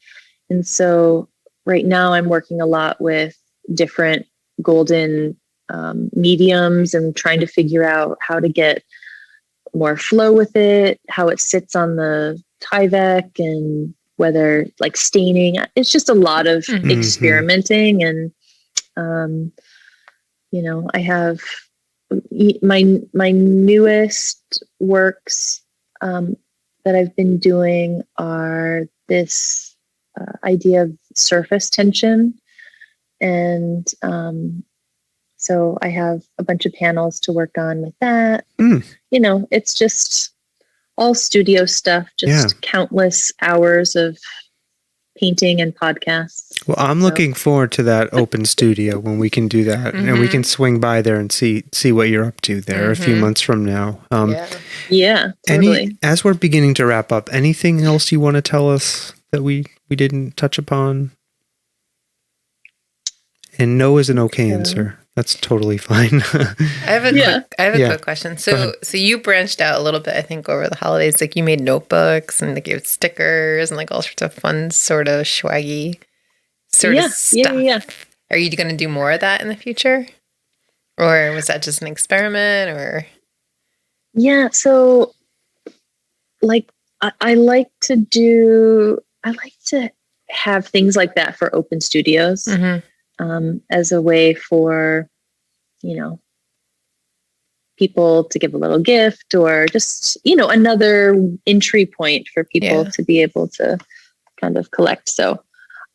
And so right now I'm working a lot with different golden mediums and trying to figure out how to get more flow with it, how it sits on the Tyvek, and whether like staining. It's just a lot of experimenting. And I have my newest works that I've been doing are this idea of surface tension. And so I have a bunch of panels to work on with that. It's just all studio stuff, just countless hours of painting and podcasts. Well, I'm looking forward to that open studio when we can do that, and we can swing by there and see what you're up to there a few months from now. Yeah, totally. As we're beginning to wrap up, anything else you want to tell us that we didn't touch upon? And no is an okay answer. That's totally fine. I have a quick question. So you branched out a little bit, I think, over the holidays. Like you made notebooks and like you had stickers and like all sorts of fun, sort of swaggy sort of stuff. Yeah. Are you going to do more of that in the future? Or was that just an experiment? Or so like I like to have things like that for open studios. As a way for, people to give a little gift, or just, another entry point for people to be able to kind of collect. So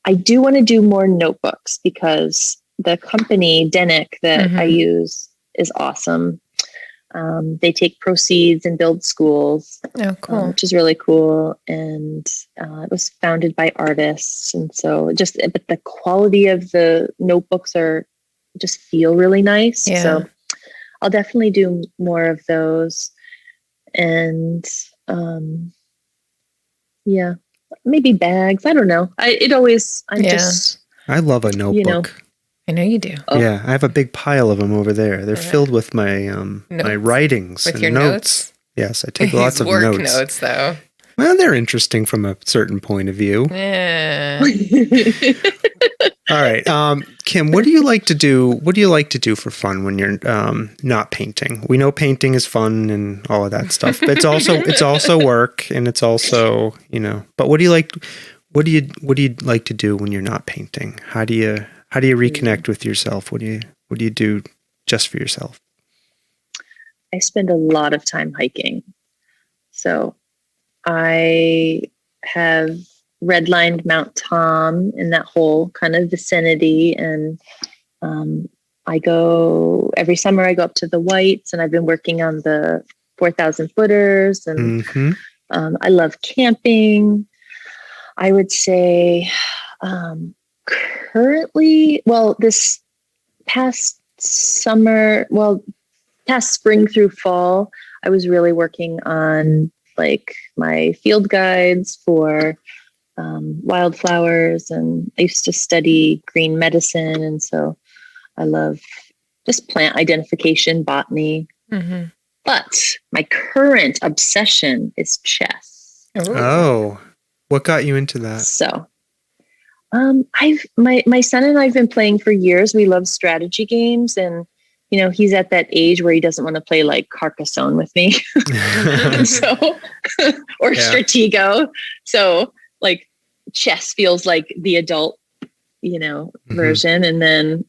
I do want to do more notebooks, because the company Denick that I use is awesome. They take proceeds and build schools, which is really cool. And it was founded by artists. And so but the quality of the notebooks just feel really nice. Yeah. So I'll definitely do more of those. And maybe bags. I don't know. I love a notebook. I know you do. Oh. Yeah, I have a big pile of them over there. They're filled with my my writings with and your notes. Yes, I take lots of notes. Work notes, though. Well, they're interesting from a certain point of view. Yeah. All right, Kim, what do you like to do? What do you like to do for fun when you're not painting? We know painting is fun and all of that stuff, but it's also work, and it's also But what do you like? What do you like to do when you're not painting? How do you reconnect with yourself? What do you do just for yourself? I spend a lot of time hiking. So I have redlined Mount Tom in that whole kind of vicinity. And every summer I go up to the Whites, and I've been working on the 4,000 footers. And I love camping. I would say currently, this past spring through fall, I was really working on like my field guides for wildflowers, and I used to study green medicine. And so I love just plant identification, botany. But my current obsession is chess. Oh, what got you into that? So my son and I've been playing for years. We love strategy games, and he's at that age where he doesn't want to play like Carcassonne with me. Or Stratego. So like chess feels like the adult, version. And then,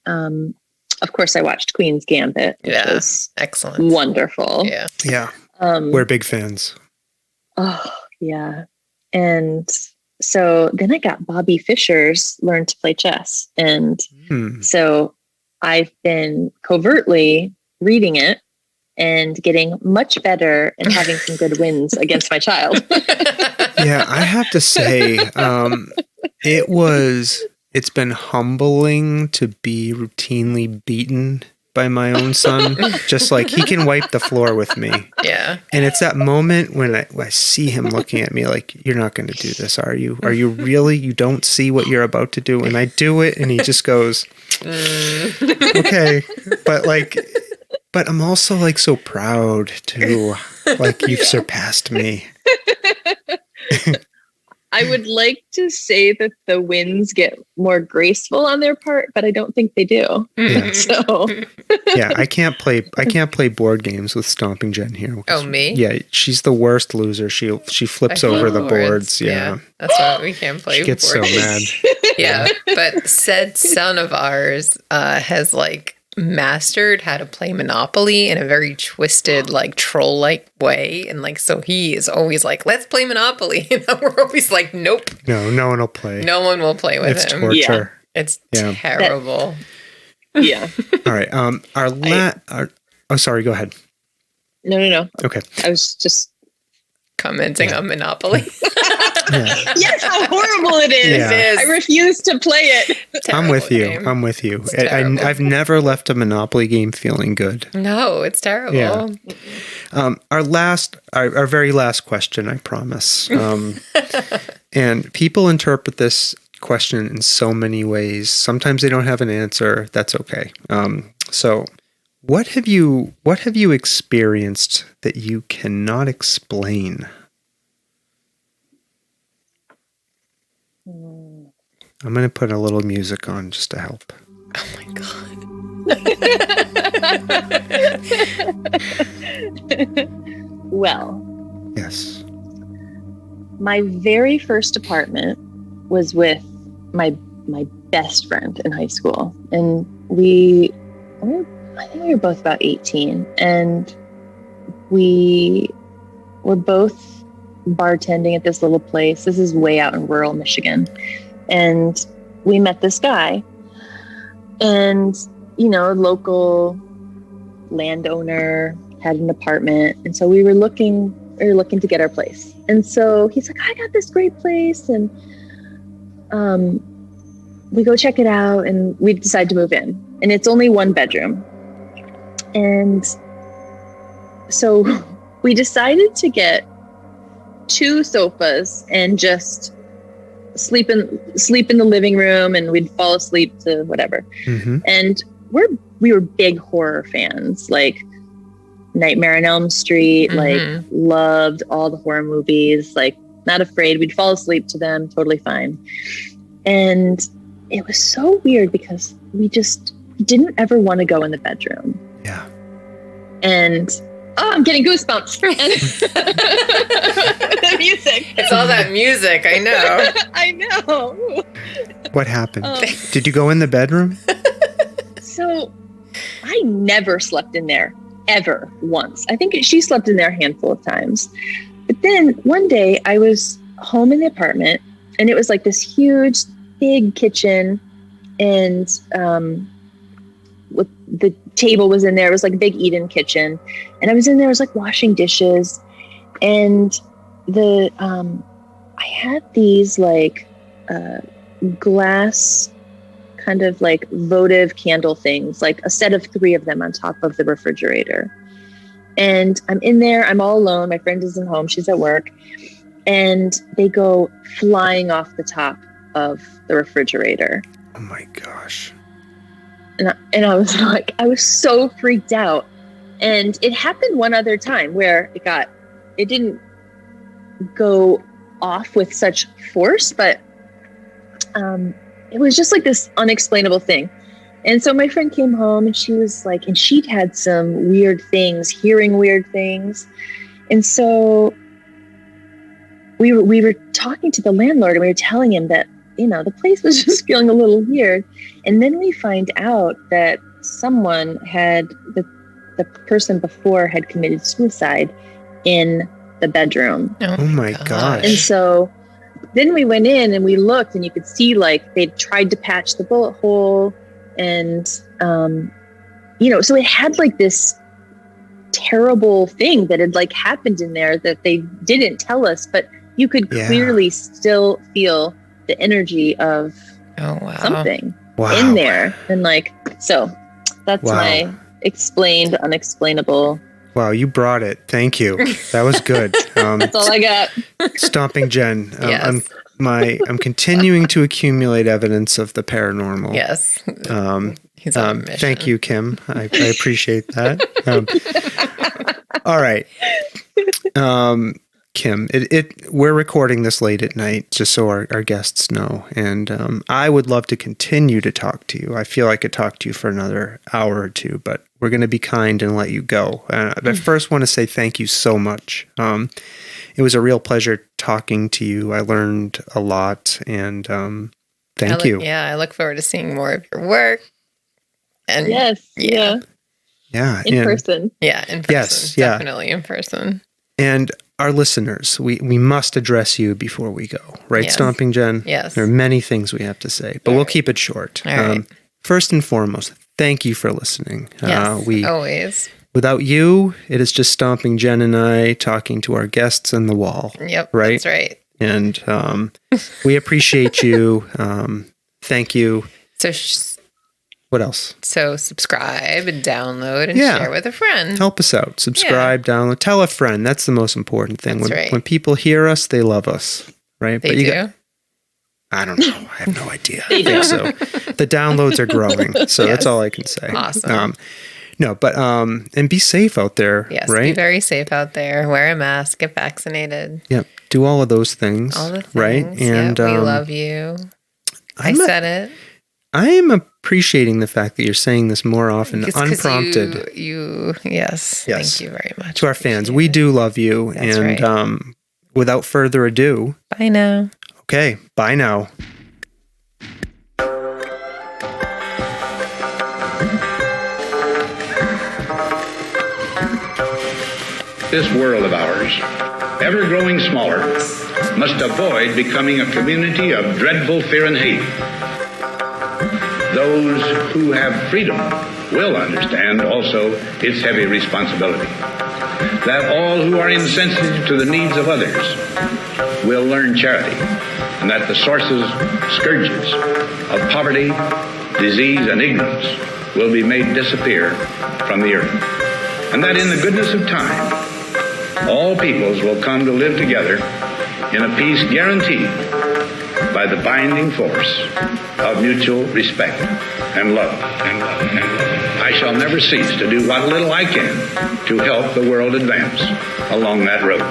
of course I watched Queen's Gambit, which was excellent. Wonderful. Yeah. Yeah. We're big fans. Oh yeah. And so then I got Bobby Fischer's Learn to Play Chess. And so I've been covertly reading it and getting much better and having some good wins against my child. Yeah, I have to say, it's been humbling to be routinely beaten by my own son. Just like he can wipe the floor with me. Yeah. And it's that moment when I see him looking at me like, you're not going to do this, are you? Are you really? You don't see what you're about to do? And I do it, and he just goes, okay. But I'm also like so proud too. Like you've surpassed me. I would like to say that the wins get more graceful on their part, but I don't think they do. Yeah. So yeah, I can't play board games with Stomping Jen here. Oh, me? Yeah, she's the worst loser. She flips over the boards. Yeah. That's why we can't play. She gets board so games. mad. Yeah, but said son of ours has like mastered how to play Monopoly in a very twisted, like troll-like way, and like so he is always like, "Let's play Monopoly," and we're always like, "Nope, no one will play. No one will play with it's him. Torture. Yeah. It's terrible." Yeah. All right. Sorry. Go ahead. No. Okay. I was just commenting on Monopoly. Yes, how horrible it is. Yeah. It is. I refuse to play it. I'm with you. Game. I'm with you. I've never left a Monopoly game feeling good. No, it's terrible. Yeah. Our very last question, I promise. And people interpret this question in so many ways. Sometimes they don't have an answer. That's okay. So what have you experienced that you cannot explain? I'm going to put a little music on just to help. Oh my God. Well. Yes. My very first apartment was with my best friend in high school. And I think we were both about 18. And we were both bartending at this little place. This is way out in rural Michigan. And we met this guy, and, a local landowner had an apartment. And so we were looking to get our place. And so he's like, I got this great place. And we go check it out, and we decide to move in, and it's only one bedroom. And so we decided to get 2 sofas and just sleep in the living room, and we'd fall asleep to whatever. Mm-hmm. And we were big horror fans, like Nightmare on Elm Street, like loved all the horror movies, like not afraid. We'd fall asleep to them, totally fine. And it was so weird because we just didn't ever want to go in the bedroom. Yeah. And I'm getting goosebumps. The music. It's all that music. I know. I know. What happened? Did you go in the bedroom? So I never slept in there ever once. I think she slept in there a handful of times. But then one day I was home in the apartment, and it was like this huge, big kitchen, and with the table was in there. It was like a big eat-in kitchen, and I was in there. I was like washing dishes, and I had these like glass kind of like votive candle things, like a set of 3 of them on top of the refrigerator. And I'm in there, I'm all alone. My friend isn't home, she's at work. And they go flying off the top of the refrigerator. Oh my gosh. And I was like, I was so freaked out. And it happened one other time where it didn't go off with such force, but it was just like this unexplainable thing. And so my friend came home, and she was like, and she'd had some weird things, hearing weird things. And so we were talking to the landlord, and we were telling him that, the place was just feeling a little weird. And then we find out that someone the person before had committed suicide in the bedroom. Oh my gosh. And so then we went in and we looked, and you could see like they'd tried to patch the bullet hole, and so it had like this terrible thing that had like happened in there that they didn't tell us, but you could clearly still feel the energy of something in there. And like, so that's my explained unexplainable. Wow, you brought it. Thank you. That was good. That's all I got. Stomping Jen. Yes. I'm continuing to accumulate evidence of the paranormal. Yes. He's on a mission. Thank you, Kim. I appreciate that. All right. Kim, we're recording this late at night, just so our guests know. And I would love to continue to talk to you. I feel I could talk to you for another hour or two, but we're going to be kind and let you go. I first want to say thank you so much. It was a real pleasure talking to you. I learned a lot, and thank you. Yeah, I look forward to seeing more of your work. And yes. Yeah. In person. Yeah, in person. Yes. Definitely in person. And our listeners, we must address you before we go, right, yes. Stomping Jen? Yes. There are many things we have to say, but we'll keep it short. All right. First and foremost, thank you for listening. Yes, always. Without you, it is just Stomping Jen and I talking to our guests on the wall. Yep, right? That's right. And we appreciate you. Thank you. So what else? So subscribe and download and share with a friend. Help us out. Subscribe, download, tell a friend. That's the most important thing. That's right. When people hear us, they love us, right? They do? I don't know. I have no idea. I think so. The downloads are growing, so that's all I can say. Awesome. No, but and be safe out there. Yes, right? Be very safe out there. Wear a mask. Get vaccinated. Yep. Do all of those things. All the things. Right? And we love you. I said it. I am appreciating the fact that you're saying this more often, unprompted. Yes. Thank you very much. To our fans, we do love you. That's and right. Without further ado. Bye now. Okay. Bye now. This world of ours, ever growing smaller, must avoid becoming a community of dreadful fear and hate. Those who have freedom will understand also its heavy responsibility. That all who are insensitive to the needs of others will learn charity, and that the sources, scourges of poverty, disease, and ignorance will be made disappear from the earth. And that in the goodness of time, all peoples will come to live together in a peace guaranteed by the binding force of mutual respect and love. I shall never cease to do what little I can to help the world advance along that road.